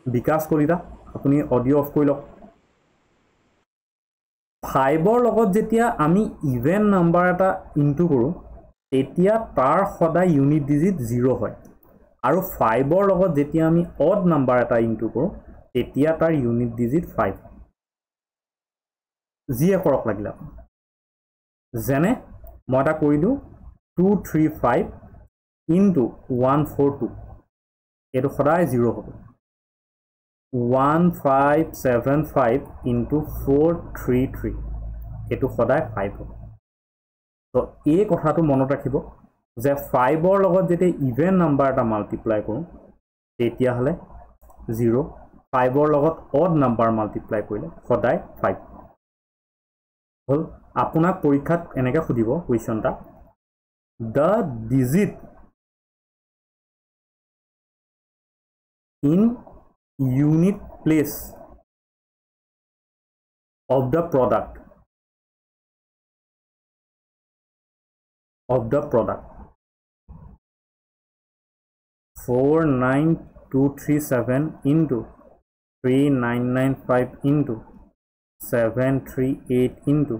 বিকাশ কলিতা আপুনি অডিও অফ কৰি লওক 5ৰ লগত যেতিয়া আমি ইভেন নাম্বাৰ এটা ইনটু কৰো তেতিয়া তাৰ সদায় ইউনিট ডিজিট 0 হয় আৰু 5ৰ লগত যেতিয়া আমি অড নাম্বাৰ এটা ইনটু কৰো তেতিয়া তাৰ ইউনিট ডিজিট 5 জিয়ে কৰক লাগিলা যেনে মই এটা কৰি দিও 235 into 142 এটো সদায় 0 হ'ব 1575 into 433 এটো সদায় 5 হ'ব তো এই কথাটো মনত ৰাখিব যে 5ৰ লগত যেতিয়া ইভেন নাম্বাৰ এটা মাল্টিপ্লাই কৰো তেতিয়া হলে 0 5ৰ লগত অড নাম্বাৰ মাল্টিপ্লাই কৰিলে সদায় 5 হল আপোনাক পৰীক্ষাত এনেকৈ খুদিব কোৱেশ্চনটা the digit in unit place of the product 49237 into 3995 into 738 into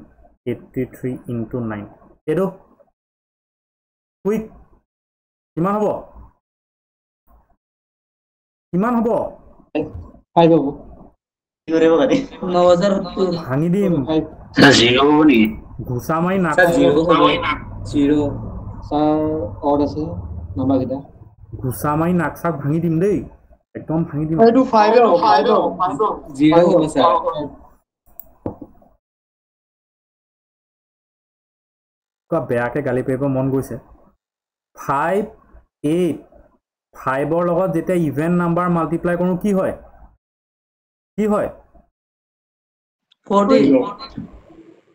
83 into 9 এটো কুইক কিমান হ'ব 5 হ'ব কি কৰিব পাৰি 9000 ভাঙি দিম 0 হ'ব নি ঘুসা মাই না 0 স্যার অড আছে নাম্বার কিটা ঘুসা মাই নাকসাক ভাঙি দিম দেই একদম ভাঙি দিম এইটো 5 হ'ব 0 হ'ব স্যার কা বেয়াকে গালি পাৰিব মন গৈছে 5 8 5ৰ লগত যেতিয়া ইভেন নাম্বাৰ মাল্টিপ্লাই কৰো কি হয় 40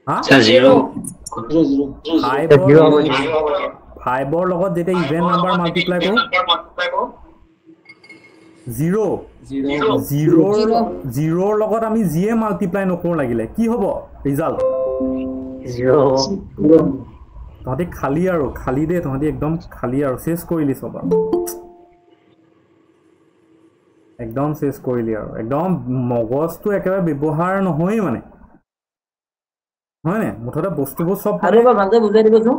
হা 0 5ৰ লগত যেতিয়া ইভেন নাম্বাৰ মাল্টিপ্লাই কৰো 0 লগত আমি জিয়ে মাল্টিপ্লাই নকৰো লাগিলে কি হ'ব ৰিজাল্ট 0 তহঁতি খালি আৰু খালি দে তহঁতি একদম খালি আৰু শেষ কৰিলি সব একদম শেষ কৰিলি আৰু একদম মগজটো একেবাৰে ব্যৱহাৰ নহয় মানে হয়নে মুঠতে বস্তুবোৰ সব আৰু এবাৰ ভালকৈ বুজাই দিবচোন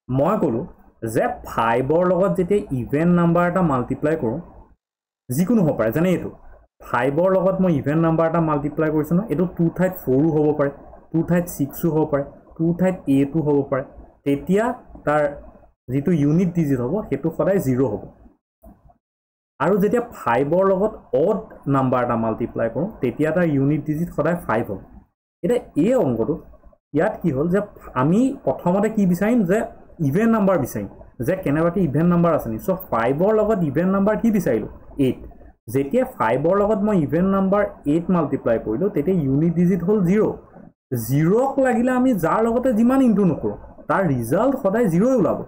মই কলো যে 5ৰ লগত যেতিয়া ইভেন নাম্বাৰ এটা মাল্টিপ্লাই কৰো যিকোনো হ'ব পাৰে জানে এইটো 5ৰ লগত মই ইভেন নাম্বাৰ এটা মাল্টিপ্লাই কৰিছো ন এইটো 2 ঠাইত 4 হ'ব পাৰে 2 ঠাইত 6 হ'ব পাৰে 2 ঠাইত 8 হ'ব পাৰে তেতিয়া তাৰ যেটো ইউনিট ডিজিট হ'ব হেতু সদায় 0 হ'ব আৰু যেতিয়া 5ৰ লগত অড নাম্বাৰ এটা মাল্টিপ্লাই কৰোঁ তেতিয়া তাৰ ইউনিট ডিজিট সদায় 5 হ'ব এটা এই অংকটো ইয়াত কি হ'ল যে আমি প্ৰথমতে কি বিচাৰিম যে ইভেন নাম্বাৰ বিচাৰিম যে কেনেবাকৈ ইভেন নাম্বাৰ আছে নি সো 5ৰ লগত ইভেন নাম্বাৰ কি বিচাৰিলোঁ 8 যেতিয়া 5ৰ লগত মই ইভেন নাম্বাৰ 8 মাল্টিপ্লাই কৰিলোঁ তেতিয়া ইউনিট ডিজিট হ'ল 0 0ক লাগিলে আমি যাৰ লগতে যিমান ইনটু নকৰোঁ তাৰ ৰিজাল্ট সদায় 0 ওলাব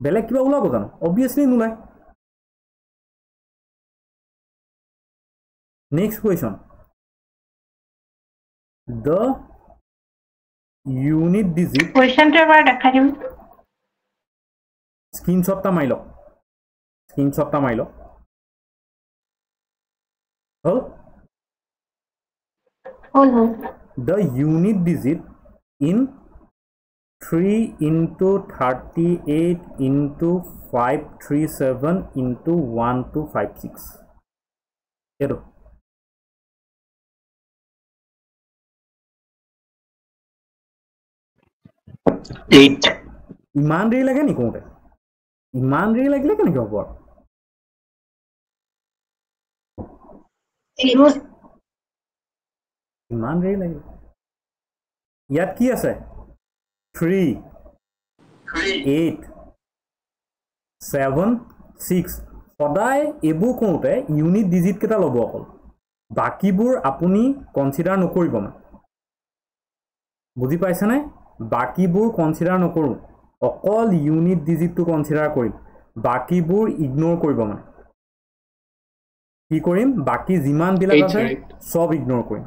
বেলেগ কিবা ওলাব জানো অবভিয়াছলি নোলায় next question the unit digit কুৱেশ্যনটো এবাৰ দেখাই দিম স্ক্ৰীনশ্বটটা মাৰি লওক হ'ল the unit digit in 3 into 38 into 537 into 1256 এইটো ইমান দেৰি লাগে নি কওঁতে ইমান দেৰি লাগিলে কেনেকৈ হ'ব ইমান দেৰি লাগিলে ইয়াত কি আছে 3 8 7 6 সদায় এইবোৰ কৰোঁতে ইউনিট ডিজিট কেইটা ল'ব অকল বাকীবোৰ আপুনি কনচিডাৰ নকৰিব মানে বুজি পাইছেনে বাকীবোৰ কনচিডাৰ নকৰোঁ অকল ইউনিট ডিজিটটো কনচিডাৰ কৰিম বাকীবোৰ ইগনোৰ কৰিব মানে কি কৰিম বাকী যিমানবিলাক আছে সব ইগনোৰ কৰিম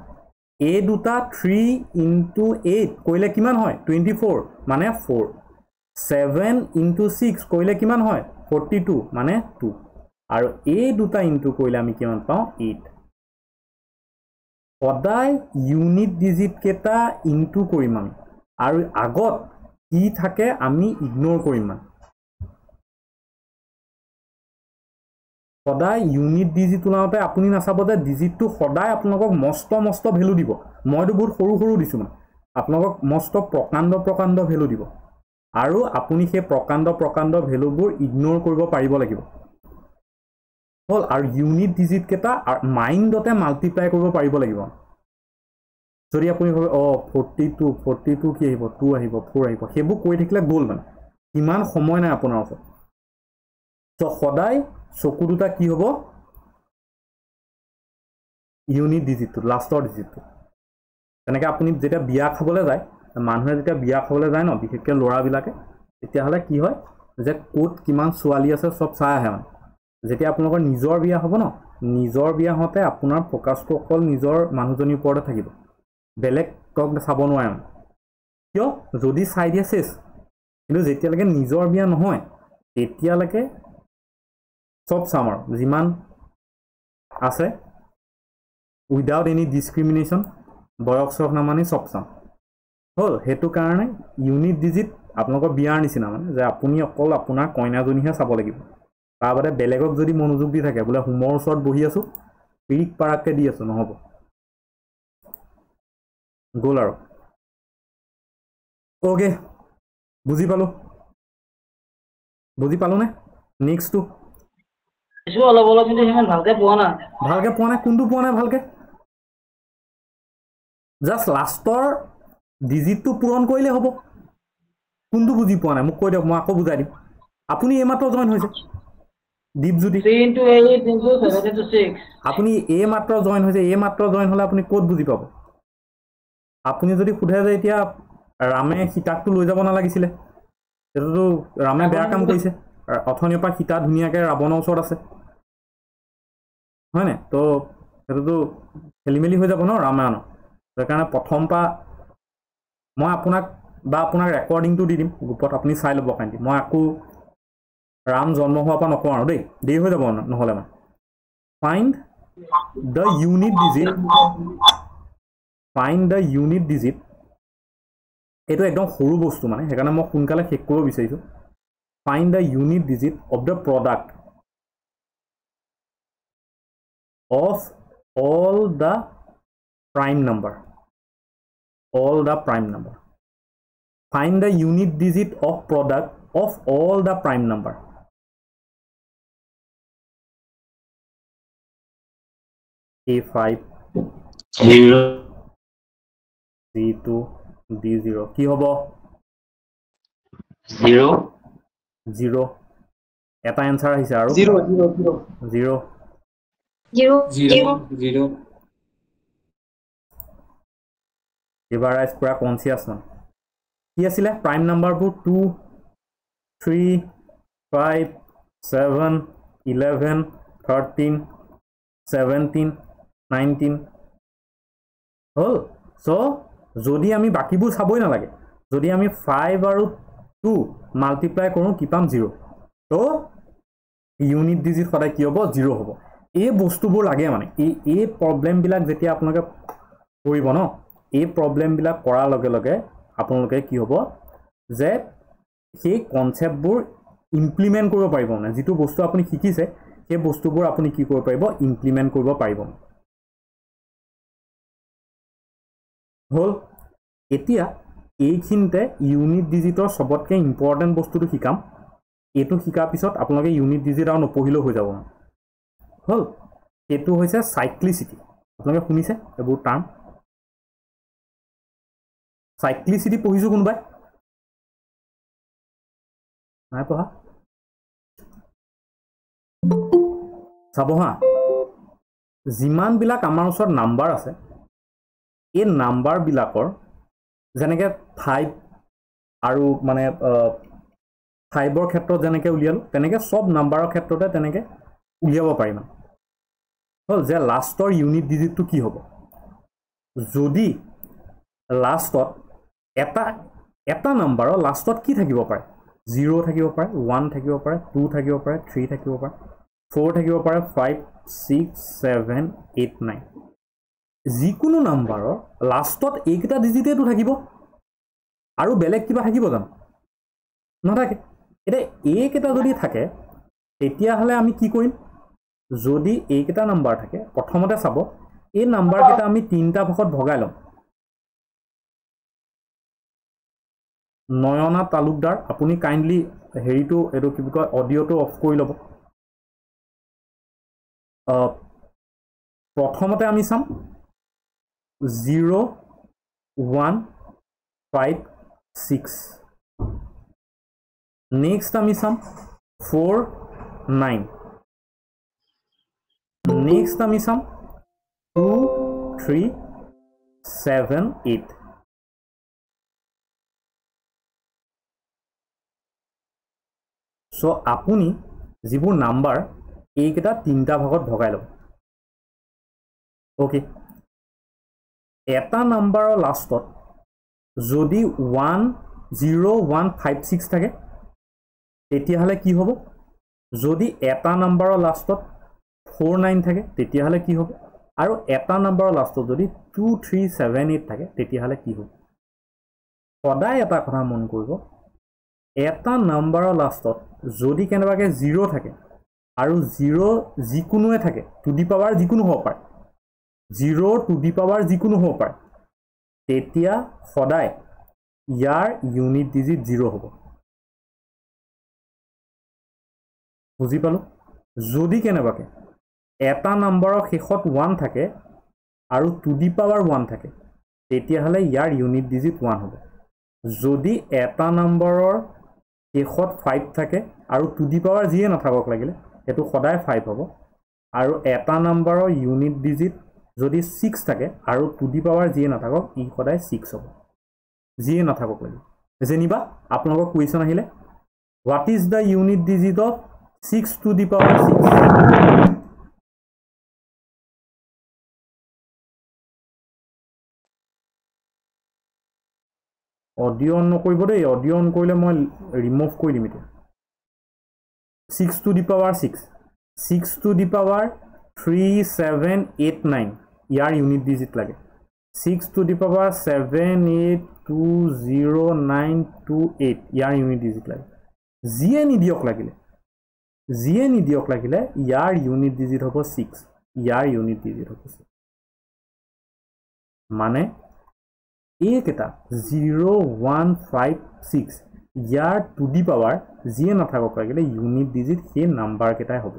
এই দুটা 3 into 8 কৰিলে কিমান হয় 24 মানে 4 7 into 6 কৰিলে কিমান হয় 42 মানে 2 আৰু এই দুটা ইনটু কৰিলে আমি কিমান পাওঁ 8 সদায় ইউনিট ডিজিট কেইটা ইনটু কৰিম আমি আৰু আগত কি থাকে আমি ইগনোৰ কৰিম মানে সদায় ইউনিট ডিজিট ওলাওঁতে আপুনি নাচাব যে ডিজিটটো সদায় আপোনালোকক মস্ত ভেলু দিব মইতো বহুত সৰু দিছোঁ মানে আপোনালোকক মস্ত প্ৰকাণ্ড ভেলু দিব আৰু আপুনি সেই প্ৰকাণ্ড ভেলুবোৰ ইগনোৰ কৰিব পাৰিব লাগিব হ'ল আৰু ইউনিট ডিজিট কেইটা মাইণ্ডতে মাল্টিপ্লাই কৰিব পাৰিব লাগিব যদি আপুনি ভাবে 42 কি আহিব 2 আহিব 4 আহিব সেইবোৰ কৈ থাকিলে গ'ল মানে ইমান সময় নাই আপোনাৰ ওচৰত তো সদায় চকু দুটা কি হ'ব ইউনিট ডিজিটটো লাষ্টৰ ডিজিটটো তেনেকৈ আপুনি যেতিয়া বিয়া খাবলৈ যায় মানুহে যেতিয়া বিয়া খাবলৈ যায় ন বিশেষকৈ ল'ৰাবিলাকে তেতিয়াহ'লে কি হয় যে ক'ত কিমান ছোৱালী আছে চব চাই আহে মানে যেতিয়া আপোনালোকৰ নিজৰ বিয়া হ'ব ন নিজৰ বিয়া হওঁতে আপোনাৰ ফ'কাছটো অকল নিজৰ মানুহজনীৰ ওপৰতে থাকিব বেলেগ কক চাব নোৱাৰে কিয় যদি চাই দিয়ে চেছ কিন্তু যেতিয়ালৈকে নিজৰ বিয়া নহয় তেতিয়ালৈকে সব চাম আৰু যিমান আছে উইদাউট এনি ডিছক্ৰিমিনেশ্যন বয়স নামানি সব চাম হ'ল সেইটো কাৰণে ইউনিট ডিজিট আপোনালোকৰ বিয়াৰ নিচিনা মানে যে আপুনি অকল আপোনাৰ কইনাজনীহে চাব লাগিব তাৰ বাদে বেলেগক যদি মনোযোগ দি থাকে বোলে হোমৰ ওচৰত বহি আছোঁ পিৰিক পাৰাককৈ দি আছোঁ নহ'ব গ'ল আৰু অ'কে বুজি পালোনে নেক্সটটো অলপ কিন্তু সিমান ভালকৈ পোৱা নাই কোনটো পোৱা নাই ভালকৈ জাষ্ট লাষ্টৰ ডিজিটটো পূৰণ কৰিলে হ'ব কোনটো বুজি পোৱা নাই মোক কৈ দিয়ক মই আকৌ বুজাই দিম আপুনি এইমাত্ৰ জইন হৈছে দীপজ্যোতি আপুনি এইমাত্ৰ জইন হৈছে এইমাত্ৰ জইন হ'লে আপুনি ক'ত বুজি পাব আপুনি যদি সোধে যে এতিয়া ৰামে সীতাকটো লৈ যাব নালাগিছিলে সেইটোতো ৰামে বেয়া কাম কৰিছে অথনিৰ পৰা সীতা ধুনীয়াকৈ ৰাৱণৰ ওচৰত আছে হয়নে তো সেইটোতো খেলি মেলি হৈ যাব ন ৰামায়ণত সেইকাৰণে প্ৰথম পৰা মই আপোনাক ৰেকৰ্ডিংটো দি দিম গ্ৰুপত আপুনি চাই ল'ব কাৰণে মই আকৌ ৰাম জন্ম হোৱাৰ পৰা নকওঁ আৰু দেৰি হৈ যাব নহ'লে মানে ফাইণ্ড দ্য ইউনিট ডিজিট এইটো একদম সৰু বস্তু মানে সেইকাৰণে মই সোনকালে শেষ কৰিব বিচাৰিছোঁ find the unit digit of the product of all the prime number find the unit digit of product of all the prime number A5 0 C2 D0 কি হ'ব 0 0 এটা এনসাৰ আহিছে আৰু 0 0 0 0 0 এবাৰ আইছ পুৰা কনসিয়াস না কি আছিলে প্ৰাইম নাম্বাৰবোৰ 2 3 5 7 11 13 17 19 হল সো যদি আমি বাকিবোৰ চাবই না লাগে যদি আমি 5 আৰু 2 মাল্টিপ্লাই কৰোঁ কি পাম 0 তো ইউনিট ডিজিট সদায় কি হ'ব 0 হ'ব এই বস্তুবোৰ লাগে মানে এই প্ৰবলেম বিলাক যেতিয়া আপোনালোকে কৰিব ন এই প্ৰবলেম বিলাক কৰাৰ লগে লগে আপোনালোকে কি হ'ব যে সেই কনসেপ্টবোৰ ইমপ্লিমেন্ট কৰিব পাৰিব না যেটো বস্তু আপুনি শিকিছে সেই বস্তুবোৰ আপুনি কি কৰিব পাৰিব ইমপ্লিমেন্ট কৰিব পাৰিব হল এতিয়া এইখিনতে ইউনিট ডিজিটৰ সবতকে ইম্পৰ্টেন্ট বস্তুটো শিকাম এটো শিকাৰ পিছত আপোনালোকে ইউনিট ডিজিট আৰু নপঢ়িলেও হৈ যাব হল এটো হৈছে সাইক্লিসিটি আপোনালোকে শুনিছে এবোৰ টাৰ্ম সাইক্লিসিটি পঢ়িছো কোনবাই নাই পঢ়া চাব হা যিমান বিলাক আমাৰ ওচৰত নাম্বাৰ আছে এই নাম্বাৰ বিলাকৰ যেনেকে 5 আৰু মানে 5ৰ ক্ষেত্ৰত যেনেকে উলিয়ালো তেনেকে সব নাম্বাৰৰ ক্ষেত্ৰতে তেনেকে উলিয়াব পাৰিম হল যে লাষ্টৰ ইউনিট ডিজিটটো কি হ'ব যদি লাষ্টত এটা নাম্বাৰৰ লাষ্টত কি থাকিব পাৰে 0 থাকিব পাৰে 1 থাকিব পাৰে 2 থাকিব পাৰে 3 থাকিব পাৰে 4 থাকিব পাৰে 5 6 7 8 9 যিকোনো নাম্বাৰৰ লাষ্টত এইকেইটা ডিজিটেটো থাকিব আৰু বেলেগ কিবা থাকিব জানো নাথাকে এটা এইকেইটা যদি থাকে তেতিয়া হলে আমি কি কৰিম যদি এইকেইটা নাম্বাৰ থাকে প্ৰথমতে চাব এই নাম্বাৰ কেইটা আমি তিনটা ভাগত ভগাই লম নয়না তালুকদাৰ আপুনি কাইন্ডলি হেৰিটো এটো কি কয় অডিওটো অফ কৰি ল'ব প্ৰথমতে আমি চাম 0 1 5 6 নেক্সট আমি চাম 4 9 নেক্সট আমি চাম 2 3 7 8 সো আপুনি যিবোৰ নাম্বাৰ এইকেইটা তিনটা ভাগত ভগাই লব ওকে এটা নাম্বাৰৰ লাষ্টত যদি 1 0 1 5 6 থাকে তেতিয়া হলে কি হ'ব যদি এটা নাম্বাৰৰ লাষ্টত 4 9 থাকে তেতিয়া হলে কি হ'ব আৰু এটা নাম্বাৰৰ লাষ্টত যদি 2 3 7 8 থাকে তেতিয়া হলে কি হ'ব সদায় এটা কথা মন কৰিব এটা নাম্বাৰৰ লাষ্টত যদি কেনেবাকে 0 থাকে আৰু 0 যিকোনোৱে থাকে টু দি পাৱাৰ যিকোনো হ'ব পাৰে 0 টু দি পাৱাৰ যিকোনো হ'ব পাৰে তেতিয়া সদায় ইয়াৰ ইউনিট ডিজিট 0 হ'ব বুজি পালো যদি কেনেবাকে এটা নাম্বাৰৰ শেষত 1 থাকে আৰু টু দি পাৱাৰ 1 থাকে তেতিয়া হলে ইয়াৰ ইউনিট ডিজিট 1 হ'ব যদি এটা নাম্বাৰৰ শেষত 5 থাকে আৰু টু দি পাৱাৰ যিয়ে নাথাকক লাগিলে এটো সদায় 5 হ'ব আৰু এটা নাম্বাৰৰ ইউনিট ডিজিট যদি 6 থাকে আৰু টু দি পাৱাৰ যিয়ে নাথাকক ই সদায় 6 হ'ব যিয়ে নাথাকক লাগিলে যেনিবা আপোনালোকৰ কোৱেশ্চন আহিলে what is the unit digit of 6 to the power 6 audio on নকৰিব দেই অডিও অন কৰিলে মই ৰিমুভ কৰি দিম এতিয়া 6 to the power 6 6 to the power 3 7 8 9 year unit digit লাগে 6 to the power 7 8 2 0 9 2 8 year unit digit লাগে জিয়ে নিদিয়ক লাগিলে ইয়াৰ ইউনিট ডিজিট হ'ব 6 ইয়াৰ ইউনিট ডিজিট হ'ব 6 মানে এইকেইটা 0 1 5 6 ইয়াৰ টু দি পাৱাৰ যিয়ে নাথাকক লাগিলে ইউনিট ডিজিট সেই নাম্বাৰ কেইটাই হ'ব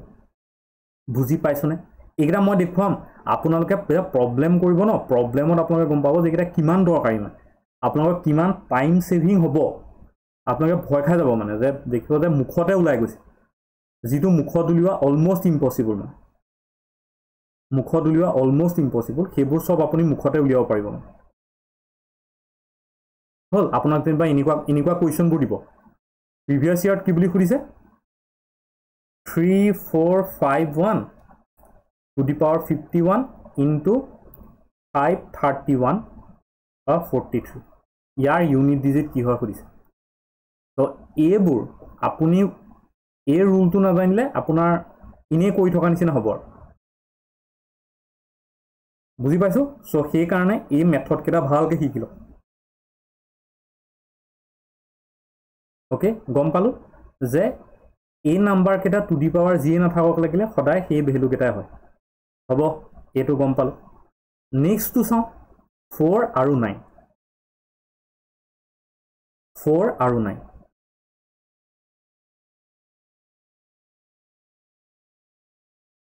বুজি পাইছনে এইকেইটা মই দেখুৱাম আপোনালোকে প্ৰব্লেম কৰিব ন প্ৰব্লেমত আপোনালোকে গম পাব যে এইকেইটা কিমান দৰকাৰী মানে আপোনালোকৰ কিমান টাইম ছেভিং হ'ব আপোনালোকে ভয় খাই যাব মানে যে দেখিব যে মুখতে ওলাই গৈছে যিটো মুখত উলিওৱা অলমষ্ট ইম্পচিবল মানে মুখত উলিওৱা অলমষ্ট ইম্পচিবল সেইবোৰ সব আপুনি মুখতে উলিয়াব পাৰিব মানে হল আপোনাক যেনিবা এনেকুৱা কুৱেশ্যনবোৰ দিব প্ৰিভিয়াছ ইয়াৰত কি বুলি সুধিছে 3451 to the power 51 into 531 or 43 year unit digit কি হয় সুধিছে তো এইবোৰ আপুনি এই ৰুলটো নাজানিলে আপোনাৰ ইনে কৈ থকা নিচিনা হ'ব বুজি পাইছো সো সেই কাৰণে এই মেথড কেটা ভালকে শিকিলো ওকে গম পালো যে এই নাম্বাৰ কেটা টু দি পাৱাৰ জি নাথাকক লাগিলে সদায় সেই ভ্যালু কেটাই হয় হ'ব এটো গম পালো নেক্সট টু চাও 4 আৰু 9 4 আৰু 9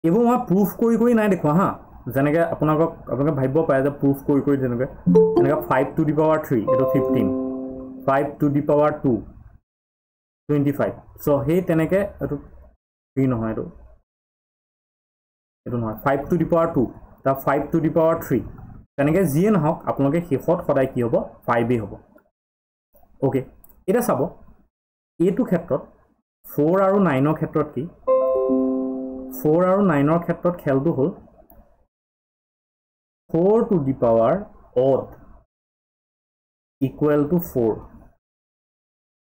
এইবোৰ মই প্ৰুফ কৰি নাই দেখুৱা হা যেনেকৈ আপোনালোকে ভাবিব পাৰে যে প্ৰুফ কৰি যেনেকৈ 5 টু দি পাৱাৰ 3 এটো 15 5 to the power 2 25 so hey তেনেকৈ এটো 3 নহয় এটো নহয় 5 টু দি পাৱাৰ 2 তা 5 টু দি পাৱাৰ 3 তেনেকৈ যিয়ে নহওক আপোনালোকে শেষত সদায় কি হ'ব 5 হ'ব ওকে এটা চাব এইটো ক্ষেত্ৰত 4 আৰু 9 ৰ ক্ষেত্ৰত কি 4 আৰু 9 ৰ ক্ষেত্ৰত খেলটো হ'ল 4 to the power odd equal to 4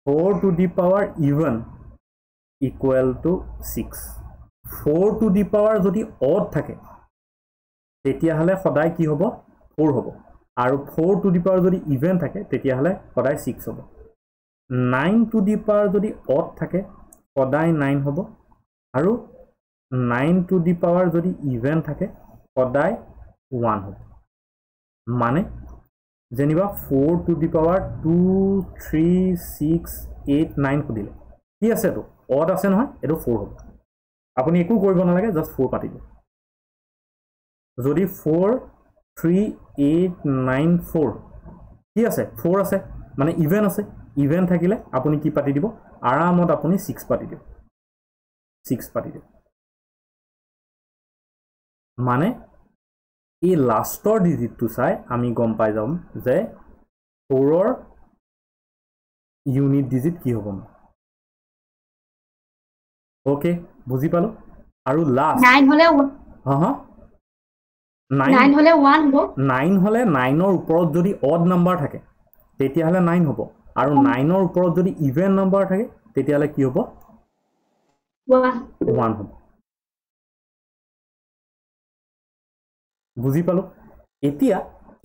4 to the power even equal to 6 4 to the power যদি odd থাকে তেতিয়া হলে সদায় কি হ'ব 4 হ'ব আৰু 4 to the power যদি even থাকে তেতিয়া হলে সদায় 6 হ'ব 9 to the power যদি odd থাকে সদায় 9 হ'ব আৰু 9 to the power যদি even থাকে সদায় 1 হ'ব মানে যেনিবা 4 to the power 2 3 6 8 9 খুদিলে কি আছে তো অড আছে নহয় এটো 4 হ'ব আপুনি একো কৰিব নালাগে জাস্ট 4 পাতি দিয়ক যদি 4 3 8 9 4 কি আছে 4 আছে মানে ইভেন আছে ইভেন থাকিলে আপুনি কি পাতি দিব আৰামত আপুনি 6 পাতি দিয়ক 6 পাতি দিয়ক মানে এই লাষ্টৰ ডিজিটটো চাই আমি গম পাই যাম যে 4 ৰ ইউনিট ডিজিট কি হ'ব ওকে বুজি পালো আৰু লাষ্ট 9 হলে হা 9 হলে 1 হ'ব 9 হলে 9 ৰ ওপৰত যদি অড নাম্বাৰ থাকে তেতিয়া হলে 9 হ'ব আৰু 9 ৰ ওপৰত যদি ইভেন নাম্বাৰ থাকে তেতিয়া হলে কি হ'ব 1 হ'ব বুজি পালো এতিয়া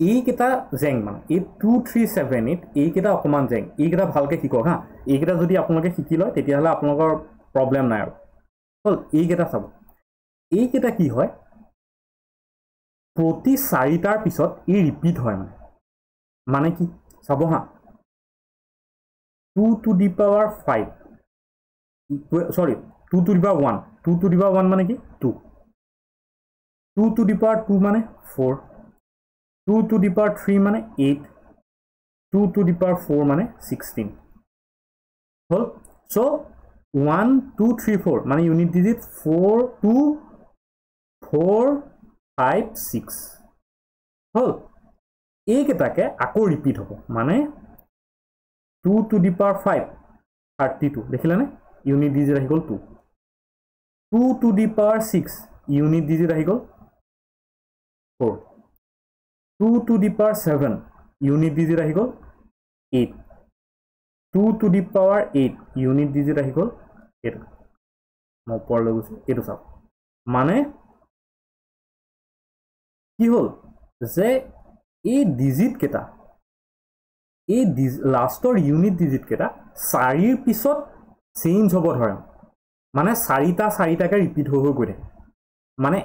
এই কেটা জেং মানে এই 2378 এই কেটা অকমান জেং এই কেটা ভালকে শিকক হা এই কেটা যদি আপোনালোকে শিকি লয় তেতিয়া হলে আপোনালোকৰ প্ৰবলেম নাই আৰু হল এই কেটা চাব এই কেটা কি হয় প্ৰতি 4টাৰ পিছত ই ৰিপিট হয় মানে কি চাব হা 2 to the power 5 sorry 2 to the power 1 2 to the power 1 মানে কি 2 2 to the power 2 মানে 4 2 to the power 3 মানে 8 2 to the power 4 মানে 16 হল সো 1 2 3 4 মানে ইউনিট ডিজিট 4 2 4 5 6 হল এই কেটাকে আকৌ ৰিপিট হ'ব মানে 2 to the power 5 32 দেখিলা নে ইউনিট ডিজিট আহি গল 2 2 to the power 6 unit digit আহি গল 4 2 to the power 7 unit digit আহি গল 8 2 to the power 8 unit digit আহি গল 8 মই পঢ়লৈ গৈছো এটো চাও মানে কি হল যে এই ডিজিট কেটা এই লাষ্টৰ ইউনিট ডিজিট কেটা 4 ৰ পিছত চেঞ্জ হ'ব ধৰে মানে 4টাকে ৰিপিট হৈ গৈ থাকে মানে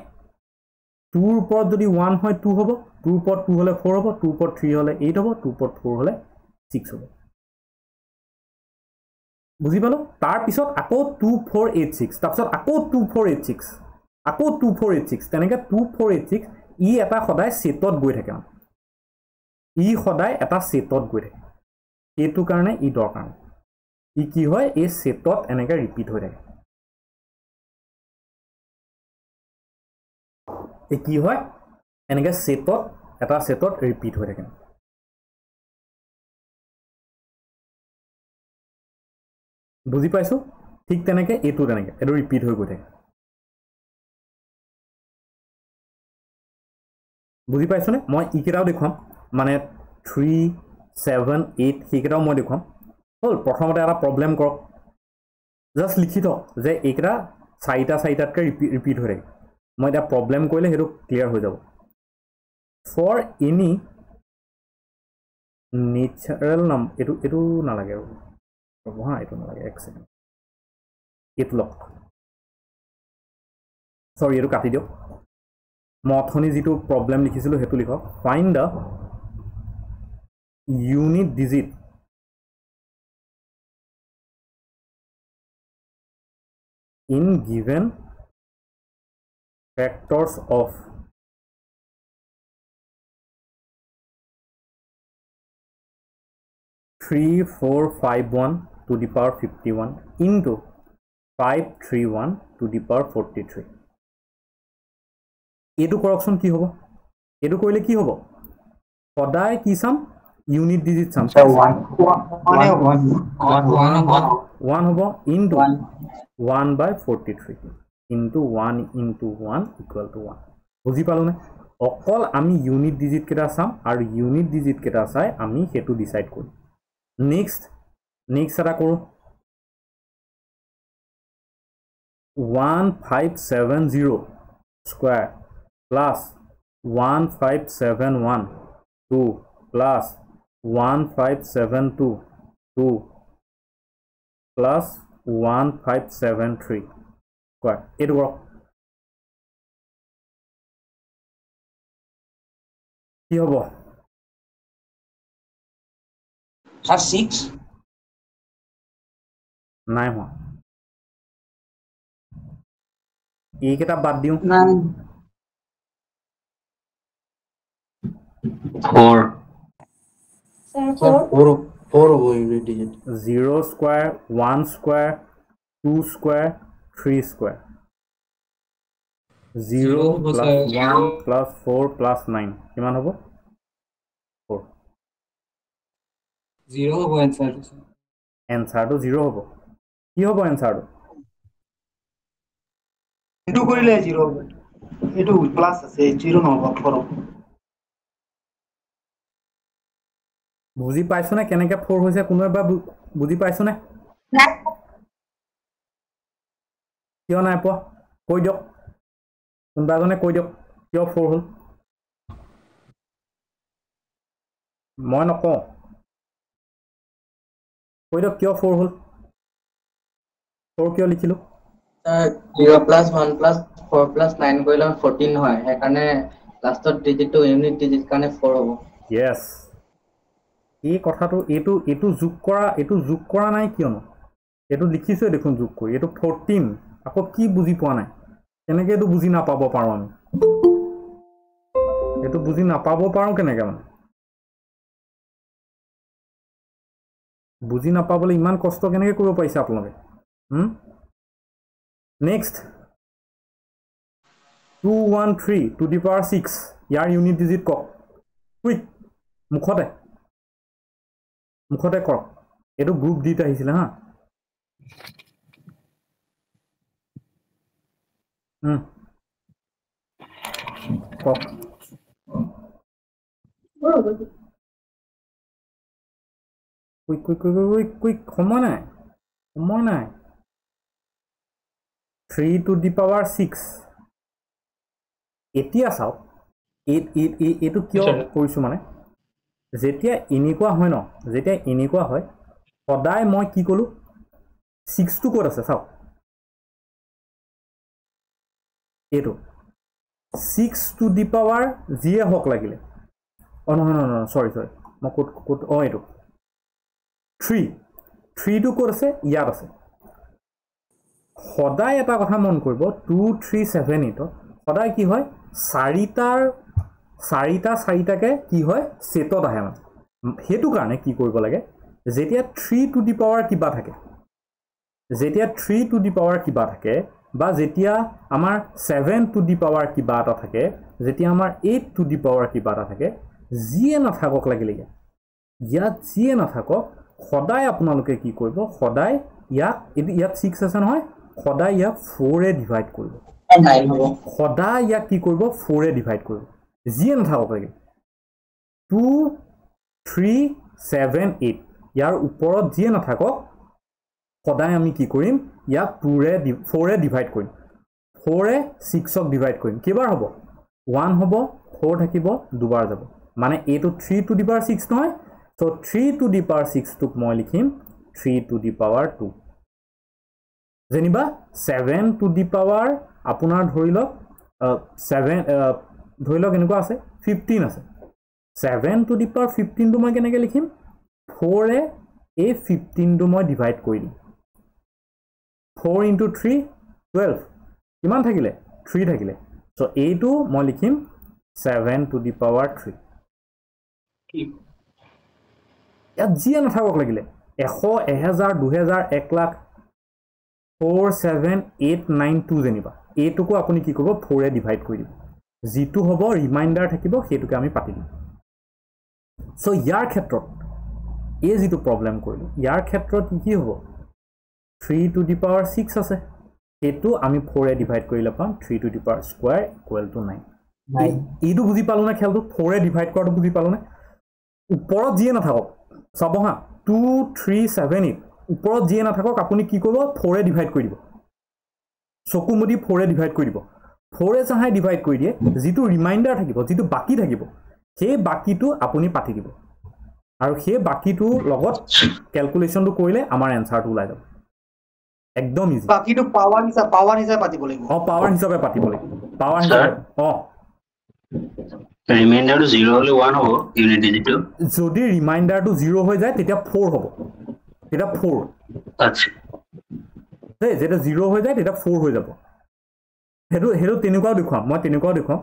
2 ৰ ওপৰত যদি 1 হয় 2 হ'ব 2 ৰ ওপৰত 2 হলে 4 হ'ব 2 ৰ ওপৰত 3 হলে 8 হ'ব 2 ৰ ওপৰত 4 হলে 6 হ'ব বুজি পালো তাৰ পিছত আকৌ 2486 তাৰ পিছত আকৌ 2486 আকৌ 2486 তেনেকৈ 2486 ই এটা সদায় সেটত গৈ থাকে ই সদায় এটা সেটত গৈ থাকে এইটো কাৰণে ই দৰকাৰ ই কি হয় এই সেটত এনেকৈ ৰিপিট হৈ থাকে এই কি হয় এনেকৈ সেটত এটা সেটত ৰিপিট হৈ থাকে বুজি পাইছো ঠিক তেনেকৈ এইটো ৰিপিট হৈ গৈ থাকে বুজি পাইছনে মই ইকেইটাও দেখুৱাম মানে 3 7 8 সেইকেইটাও মই দেখুৱাম হ'ল প্ৰথমতে এটা প্ৰব্লেম কৰক জাষ্ট লিখি থওক যে এইকেইটা চাৰিটাতকৈ ৰিপিট হৈ থাকে মই এটা প্ৰব্লেম কৰিলে সেইটো ক্লিয়াৰ হৈ যাব ফৰ এনি নেচাৰেল এইটো নালাগে আৰু হা এইটো নালাগে এক ছেকেণ্ড এইটো লওক চৰি এইটো কাটি দিয়ক মই অথনি যিটো প্ৰব্লেম লিখিছিলোঁ সেইটো লিখক find the unit digit in given factors of 3451 to the power 51 into 531 to the power 43 এইটো কৰকচোন কি হ'ব এইটো কৰিলে কি হ'ব সদায় কি চাম ইউনিট ডিজিট চাম 1 হ'ব into 1 by 43 into 1 into 1 equal to 1 বুজি পালোনে অকল আমি ইউনিট ডিজিট কেটা চাম আৰু ইউনিট ডিজিট কেটা চাই আমি হেতু ডিসাইড কৰিম নেক্সট এটা কৰো 1570 square plus 1571 2 plus 1572 2 plus 1573 square it work কি হ'ব 6 নাই হোৱা এইকেইটা বাদ দিওঁ 4 0 square 1 square 2 square 3 square 0 plus 1 plus 4 plus 9 কিমান হ'ব 4 0 হ'ব এনসাৰটো 0 হ'ব কি হ'ব এনসাৰটো ইনটু কৰিলে 0 হ'ব এটো প্লাস আছে 0 নহব 4 হ'ব বুজি পাইছো না কেনেকে 4 হৈছে কোনোবা বুজি পাইছো না কিয় নাই পোৱা কৈ দিয়ক কোনবা জনে কৈ দিয়ক কিয় 4 হ'ল মই নকওঁ কৈ দিয়ক কিয় 4 হ'ল 4 কিয় লিখিলো 0 plus 1 plus 4 plus 9 কৰিলে 14 হয় সেইকাৰণে লাষ্টত ডিজিটটো ইউনিট ডিজিট কাৰণে 4 হ'ব yes এই কথাটো এটো যোগ কৰা নাই কিয়নো এটো লিখিছো দেখোন যোগ কৰি এটো 14 আকৌ কি বুজি পোৱা নাই কেনেকে এটো বুজি না পাব পাৰো আমি এটো বুজি না পাব পাৰো কেনেকে মানে বুজি না পাবলে ইমান কষ্ট কেনেকে কৰিব পাইছে আপোনালোকে নেক্সট 213 to the power 6 ইয়াৰ ইউনিট ডিজিট কক কুইক মুখতে কৰক এটো গ্ৰুপ ডিটা আহিছিল হা কক কুইক সময় নাই 3 to the power 6 এতিয়া চাওক এটো কিয় কৰিছো মানে যেতিয়া এনেকুৱা হয় ন যেতিয়া এনেকুৱা হয় সদায় মই কি কলো 6 টো ক'ত আছে চাওক এটো 6 to the power যিয়ে হক লাগিলে নহয় সৰি মই কোট এটো 3 টো ক'ত আছে ইয়াত আছে সদায় এটা কথা মন কৰিব 2 3 7 8 সদায় কি হয় চাৰিটাকে কি হয় সেটত আহে মানে হেতু কাৰণে কি কৰিব লাগে যেতিয়া 3 টু দি পাৱাৰ কিবা থাকে যেতিয়া 3 টু দি পাৱাৰ কিবা থাকে বা যেতিয়া আমাৰ 7 টু দি পাৱাৰ কিবা এটা থাকে যেতিয়া আমাৰ 8 টু দি পাৱাৰ কিবা এটা থাকে যিয়ে নাথাকক লাগিলে ইয়াত যিয়ে নাথাকক সদায় আপোনালোকে কি কৰিব সদায় ইয়াত 6 আছে নহয় সদায় ইয়াক 4 এ ডিভাইড কৰিব 9 হ'ব সদায় ইয়াক কি কৰিব 4 এ ডিভাইড কৰিব যিয়ে নাথাকক লাগিলে 2 3 7 8 ইয়াৰ ওপৰত যিয়ে নাথাকক সদায় আমি কি কৰিম ইয়াক 4 এ ডিভাইড কৰিম 4 এ 6 ক ডিভাইড কৰিম কিবাৰ হ'ব 1 হ'ব 4 থাকিব দুবাৰ যাব মানে এটো 3 টু দি পাৱাৰ 6 নহয় so 3 টু দি পাৱাৰ 6 টুক মই লিখিম 3 টু দি পাৱাৰ 2 যেনিবা 7 টু দি পাৱাৰ আপোনাৰ ধৰি লওক 7 ধৰি লওক এনেকুৱা আছে 15 আছে 7 টু দি পাৱাৰ 15 টো মই কেনেকৈ লিখিম 4 এ এই 15 টো মই ডিভাইড কৰি দিম 4 into 3 12 কিমান থাকিলে 3 থাকিলে so এইটো মই লিখিম 7 to the power 3 ইয়াত যিয়ে নাথাকক লাগিলে 100 1000 2000 1 লাখ 4 7 8 9 2 যেনিবা এইটোকো আপুনি কি কৰিব 4 এ ডিভাইড কৰি দিব যিটো হ'ব ৰিমাইন্ডাৰ থাকিব সেইটোকে আমি পাতি দিম so ইয়াৰ ক্ষেত্ৰত এই যিটো প্ৰবলেম কৰিলো ইয়াৰ ক্ষেত্ৰত কি হ'ব 3 to the power 6 আছে এটো আমি 4 এ ডিভাইড কৰিলে পাম 3 to the power square equal to 9 এইটো বুজি পালো না খেলটো 4 এ ডিভাইড কৰাটো বুজি পালো না ওপৰত যিয়ে নাথাকক চাব হা 2 3 7 8 ওপৰত যিয়ে নাথাকক আপুনি কি কৰিব 4 এ ডিভাইড কৰি দিব চকুমুদি 4 এ ডিভাইড কৰি দিব 4 এ চাহাই ডিভাইড কৰি দিয়ে যিটো ৰিমাইন্ডাৰ থাকিব যিটো বাকি থাকিব সেই বাকিটো আপুনি পাতি দিব আৰু সেই বাকিটো লগত ক্যালকুলেশনটো কৰিলে আমাৰ এনসাৰটো ওলাই যাব একদম ইজি বাকিটো পাৱাৰ হিচাপে পাতিব লাগিব পাৱাৰ হিচাপে পাতিব লাগিব পাৱাৰ হিচাপে ৰিমাইন্ডাৰটো 0 হলে 1 হ'ব ইউনিট ডিজিটটো যদি ৰিমাইন্ডাৰটো 0 হৈ যায় তেতিয়া 4 হ'ব এটা 4 আচ্ছা যেটা 0 হৈ যায় তেতিয়া 4 হৈ যাব হেটো তেনেকুৱাও দেখুৱাম মই তেনেকুৱাও দেখুৱাম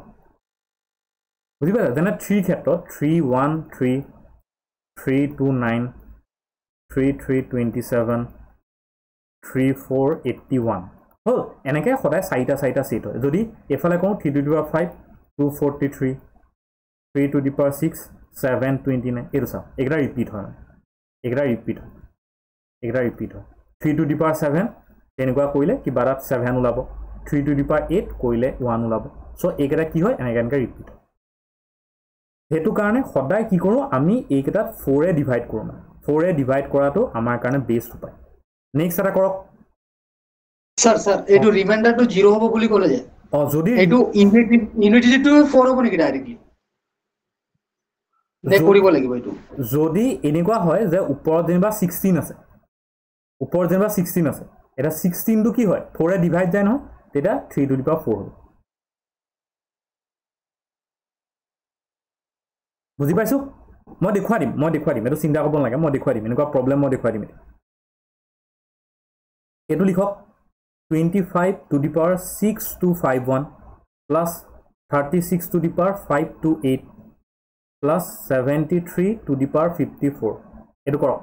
বুজি পাইছা যেনে 3 ক্ষেত্ৰত 3 1 3 3 2 9 3 3 27 3 4 81 হল এনেকৈ সদায় চাৰিটা সেট হয় যদি এফালে কওঁ 3 to the power 5 243 3 to the power 6 729 এইটো চাও একেটা ৰিপিট হয় একেটা ৰিপিট হয় 3 to the power 7 তেনেকুৱা কৰিলে কিবা এটা 7 ওলাব 3 to the power 8 কৰিলে 1 ওলাব সো একেটা কি হয় এনেকৈ ৰিপিট হেতু কাৰণে সদায় কি কৰো আমি এইকেটা 4 এ ডিভাইড কৰো 4 এ ডিভাইড কৰাটো আমাৰ কাৰণে বেষ্ট উপায় নেক্সট এটা কৰক স্যার এটো রিমাইন্ডারটো 0 হ'ব বুলি ক'লে যে যদি এটো ইউনিটিটো 4 হ'ব নেকি ডাইৰেক্টলি নে কৰিব লাগিব এটো যদি এনেকুৱা হয় যে ওপৰত যেনিবা 16 আছে এটা 16 টো কি হয় 4 এ ডিভাইড যায় নহয় তেতিয়া 3 to the power 4 হ'ব বুজি পাইছো মই দেখুৱাই দিম এটো চিন্তা কৰিব নালাগে মই দেখুৱাই দিম এনেকুৱা প্ৰবলেম মই দেখুৱাই দিম এটো লিখক 25 to the power 6251 plus 36 to the power 528 plus 73 to the power 54 এটো কৰক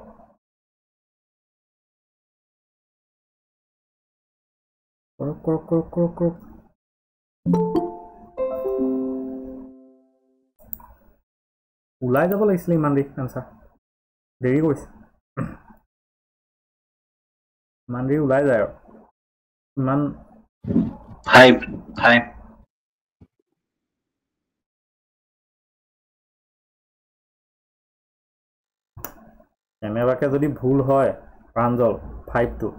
ওলাই যাব লাগিছিল ইমান দেৰি আনসাৰ দেৰি কৰিছে ইমান দেৰি ওলাই যায় আৰু ইমান 5 কেনেবাকে যদি ভুল হয় প্ৰাঞ্জল 5 টো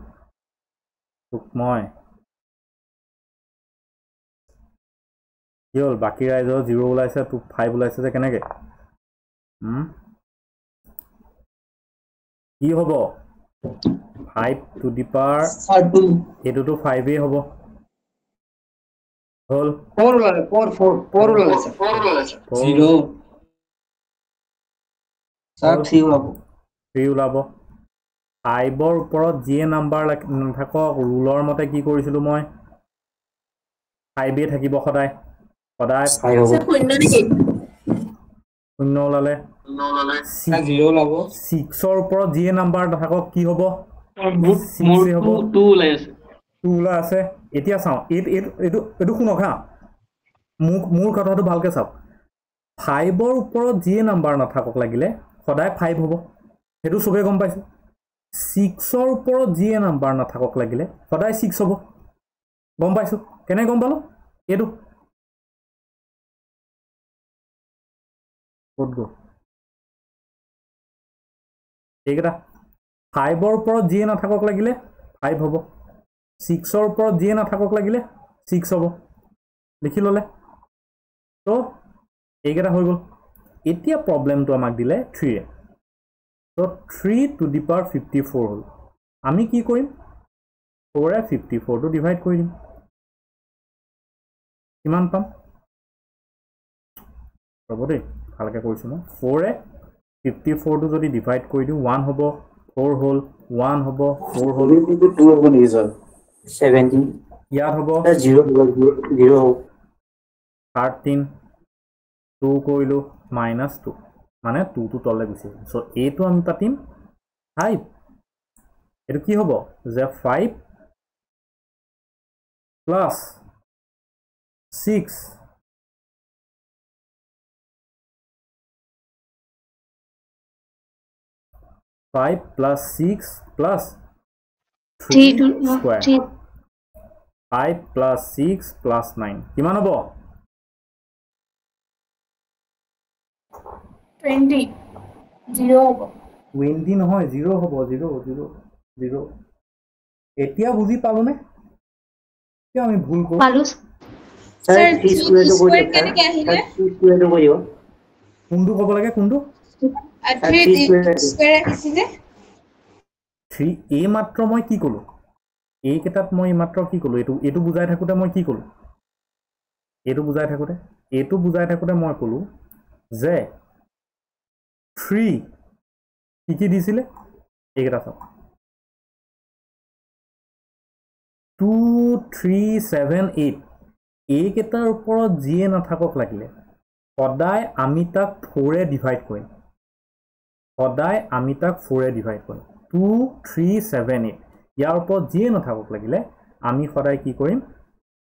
তোক মই কি হ'ল বাকি ৰাইজৰ 0 ওলাইছে তোক 5 ওলাইছে যে কেনেকে কি হ'ব 5 to the power 2 এটোটো 5 এ হ'ব হল 4 ওলালে 4 ওলালে 0 স্যার 3 ওলাব 5 ৰ ওপৰত যিয়ে নাম্বাৰ নাথাকক ৰুলৰ মতে কি কৰিছিলোঁ মই 5 থাকিব সদায় 0 ওলালে 0 ওলাব 6 ৰ ওপৰত যিয়ে নাম্বাৰ নাথাকক কি হ'ব মোৰ 2 ওলাই আছে 2 ওলাই আছে এতিয়া চাওঁ এইটো শুনক হা মোৰ কথাটো ভালকে চাওক 5 ৰ ওপৰত যিয়ে নাম্বাৰ নাথাকক লাগিলে সদায় 5 হ'ব সেইটো সবে গম পাইছে 6 ৰ ওপৰত যিয়ে নাম্বাৰ নাথাকক লাগিলে সদায় 6 হ'ব গম পাইছো কেনে গম পালো এইটো ক'ত গ'ল এইকেইটা 5 ৰ ওপৰত যিয়ে নাথাকক লাগিলে 5 হ'ব 6 ৰ ওপৰত যিয়ে নাথাকক লাগিলে 6 হ'ব লিখি ল'লে তো এইকেইটা হৈ গ'ল এতিয়া প্ৰব্লেমটো আমাক দিলে 3 তো 3 টু দি পাৱাৰ 54 হ'ল আমি কি কৰিম 4 এ 54 টো ডিভাইড কৰি দিম কিমান পাম ৰ'ব দেই ভালকৈ কৰিছোঁ মই 4 এ 54 টো যদি ডিভাইড কৰি দিওঁ 1 হ'ব 4 হ'ল 1 হ'ব 4 হ'ল 2 হ'ব নেকি স্যাৰ 70 ইয়াত হ'ব 0 হ'ব 13 2 কৰিলোঁ -2 মানে 2 টো তললে গুচি গ'ল সো এইটো আমি পাতিম 5 এটো কি হ'ব যে 5 plus 6 5 plus 6 plus 3 square 5 plus 6 plus 9 কিমান হ'ব 20 0 হ'ব 20 নহয় 0 হ'ব 0 এতিয়া বুজি পালোনে কি আমি ভুল কৰিম পালো স্যাৰ স্কয়াৰ কেনেকৈ আহিলে স্কুৱেৰটো কৰিব কোনটো ক'ব লাগে কোনটো 3 স্কয়াৰ আহিছিলে 3 a মাত্ৰ মই কি ক'লো a কেটাত মই মাত্ৰ কি ক'লো এটো বুজাই থাকোতে মই কি ক'লো এটো বুজাই থাকোতে মই ক'লো যে 3 কি দিছিলে এইকেটা চাওক 2 3 7 8 এই কেটাৰ ওপৰত যিয়ে নাথাকক লাগিলে সদায় আমি তাক 4 এ ডিভাইড কৰিম 2 3 7 8 ইয়াৰ ওপৰত যিয়ে নাথাকক লাগিলে আমি সদায় কি কৰিম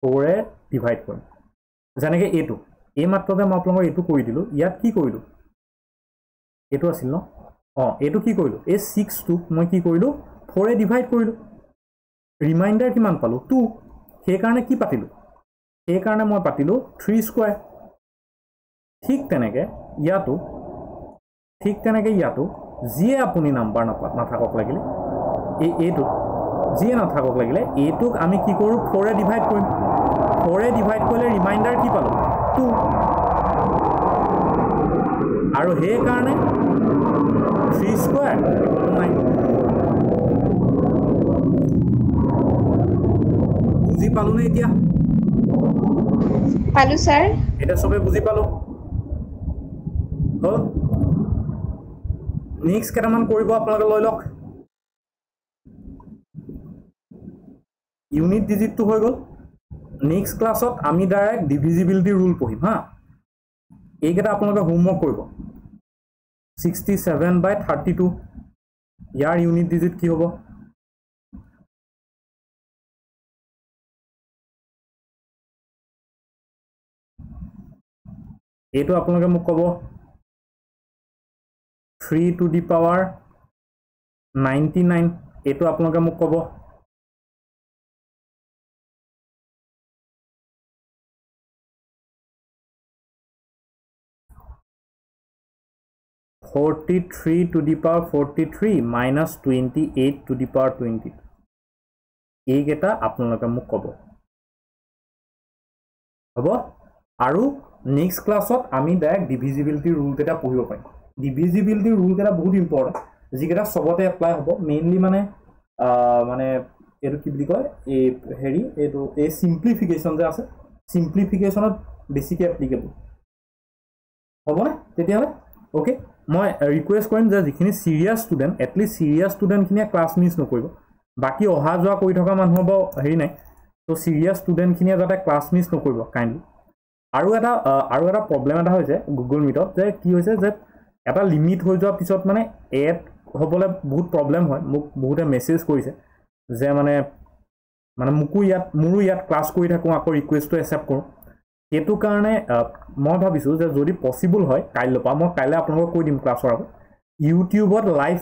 4 এ ডিভাইড কৰিম যেনেকৈ এইটো এই মাত্ৰতে মই আপোনালোকক এইটো কৰি দিলোঁ ইয়াত কি কৰিলোঁ এইটো আছিল ন এইটো কি কৰিলোঁ এই 6 টোক মই কি কৰিলোঁ 4 এ ডিভাইড কৰিলোঁ ৰিমাইণ্ডাৰ কিমান পালোঁ 2 সেইকাৰণে কি পাতিলোঁ সেইকাৰণে মই পাতিলোঁ 3 স্কয়াৰ ঠিক তেনেকৈ ইয়াতো যিয়ে আপুনি নাম্বাৰ নাথাকক লাগিলে এইটো যিয়ে নাথাকক লাগিলে এইটোক আমি কি কৰোঁ 4 এ ডিভাইড কৰিম 4 এ ডিভাইড কৰিলে ৰিমাইণ্ডাৰ কি পালোঁ 2 আৰু সেইকাৰণে 3 স্কয়াৰ 9 বুজি পালোনে এতিয়া পালো স্যাৰ এটা সবে বুজি পালো হ'ল নেক্সট কেটামান কৰিব আপোনালোকে লৈ লওক ইউনিট ডিজিটটো হৈ গ'ল নেক্সট ক্লাছত আমি ডাইৰেক্ট ডিভিজিবিলিটি ৰুল পঢ়িম হা এইকেইটা আপোনালোকে হোমৱৰ্ক কৰিব 67/32 ইয়াৰ ইউনিট ডিজিট কি হ'ব এইটো আপোনালোকে মোক ক'ব 3 to the power 99 এইটো আপোনালোকে মোক ক'ব 43 to the power 43 minus 28 to the power 20 এইকেইটা আপোনালোকে মোক ক'ব হ'ব আৰু নেক্সট ক্লাছত আমি ডাইৰেক্ট ডিভিজিবিলিটি ৰুল কেইটা পঢ়িব পাৰিম ডিভিজিবিলিটি ৰুল কেইটা বহুত ইম্পৰ্টেণ্ট যিকেইটা সবতে এপ্লাই হ'ব মেইনলি মানে এইটো কি বুলি কয় এই সিম্পলিফিকেশ্যন যে আছে সিম্পলিফিকেশ্যনত বেছিকৈ এপ্লিকেবল হ'বনে তেতিয়াহ'লে ওকে মই ৰিকুৱেষ্ট কৰিম যে যিখিনি সিৰিয়াছ ষ্টুডেণ্ট এটলিষ্ট সিৰিয়াছ ষ্টুডেণ্টখিনিয়ে ক্লাছ মিছ নকৰিব বাকী অহা যোৱা কৰি থকা মানুহৰ বাৰু হেৰি নাই তো সিৰিয়াছ ষ্টুডেণ্টখিনিয়ে যাতে ক্লাছ মিছ নকৰিব কাইণ্ডলি আৰু এটা প্ৰব্লেম এটা হৈছে গুগল মিটত যে কি হৈছে যে এটা লিমিট হৈ যোৱাৰ পিছত মানে এড হ'বলৈ বহুত প্ৰব্লেম হয় মোক বহুতে মেছেজ কৰিছে যে মানে মোৰো ইয়াত ক্লাছ কৰি থাকোঁ আকৌ ৰিকুৱেষ্টটো একচেপ্ট কৰোঁ সেইটো কাৰণে মই ভাবিছোঁ যে যদি পচিবল হয় কাইলৈৰ পৰা মই কাইলৈ আপোনালোকক কৈ দিম ক্লাছৰ আগত ইউটিউবত লাইভ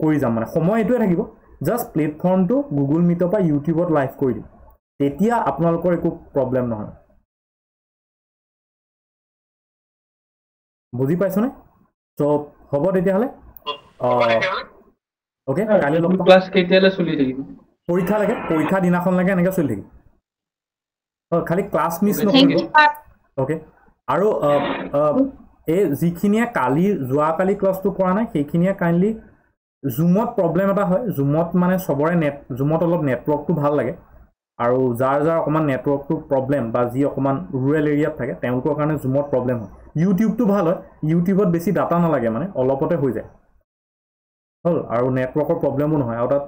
কৰি যাম মানে সময় এইটোৱে থাকিব জাষ্ট প্লেটফৰ্মটো গুগল মিটৰ পৰা ইউটিউবত লাইভ কৰি দিম তেতিয়া আপোনালোকৰ একো প্ৰব্লেম নহয় বুজি পাইছনে চ' হ'ব তেতিয়াহ'লে অ'কে কাইলৈ লগ পাম ক্লাছ কেতিয়ালৈ চলি থাকিব পৰীক্ষা দিনাখনলৈকে এনেকৈ চলি থাকিব খালি ক্লাছ মিছ নকৰিব অ'কে আৰু এই যিখিনিয়ে যোৱাকালি ক্লাছটো কৰা নাই সেইখিনিয়ে কাইণ্ডলি জুমত প্ৰব্লেম এটা হয় জুমত মানে চবৰে জুমত অলপ নেটৱৰ্কটো ভাল লাগে আৰু যাৰ অকণমান নেটৱৰ্কটো প্ৰব্লেম বা যি অকণমান ৰুৰেল এৰিয়াত থাকে তেওঁলোকৰ কাৰণে জুমত প্ৰব্লেম হয় ইউটিউবটো ভাল হয় ইউটিউবত বেছি ডাটা নালাগে মানে অলপতে হৈ যায় হ'ল আৰু নেটৱৰ্কৰ প্ৰব্লেমো নহয় আৰু তাত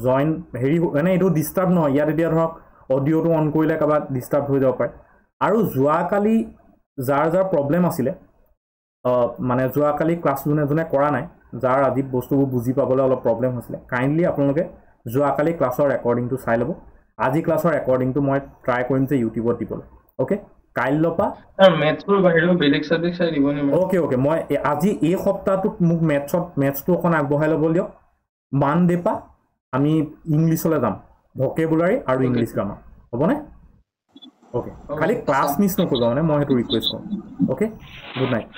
জইন হেৰি মানে এইটো ডিষ্টাৰ্ব নহয় ইয়াত এতিয়া ধৰক অডিঅ'টো অন কৰিলে কাৰোবাৰ ডিষ্টাৰ্ব হৈ যাব পাৰে আৰু যোৱাকালি যাৰ প্ৰব্লেম আছিলে মানে যোৱাকালি ক্লাছ যোনে কৰা নাই যাৰ আজি বস্তুবোৰ বুজি পাবলৈ অলপ প্ৰব্লেম হৈছিলে কাইণ্ডলি আপোনালোকে যোৱাকালি ক্লাছৰ ৰেকৰ্ডিংটো চাই ল'ব আজি ক্লাছৰ ৰেকৰ্ডিংটো মই ট্ৰাই কৰিম যে ইউটিউবত দিবলৈ অ'কে কাইলৈৰ পৰা মেথছৰ বাহিৰেও বেলেগ ছাবজেক্ট চাই দিব নেকি অ'কে মই আজি এই সপ্তাহটোত মোক মেথছটো অকণ আগবঢ়াই ল'ব দিয়ক মানডে পৰা আমি ইংলিছলৈ যাম ভকেবুলাৰী আৰু ইংলিছ গ্ৰামাৰ হ'বনে অ'কে খালি ক্লাছ মিছ নকৰিব মানে মই সেইটো ৰিকুৱেষ্ট কৰোঁ অ'কে গুড নাইট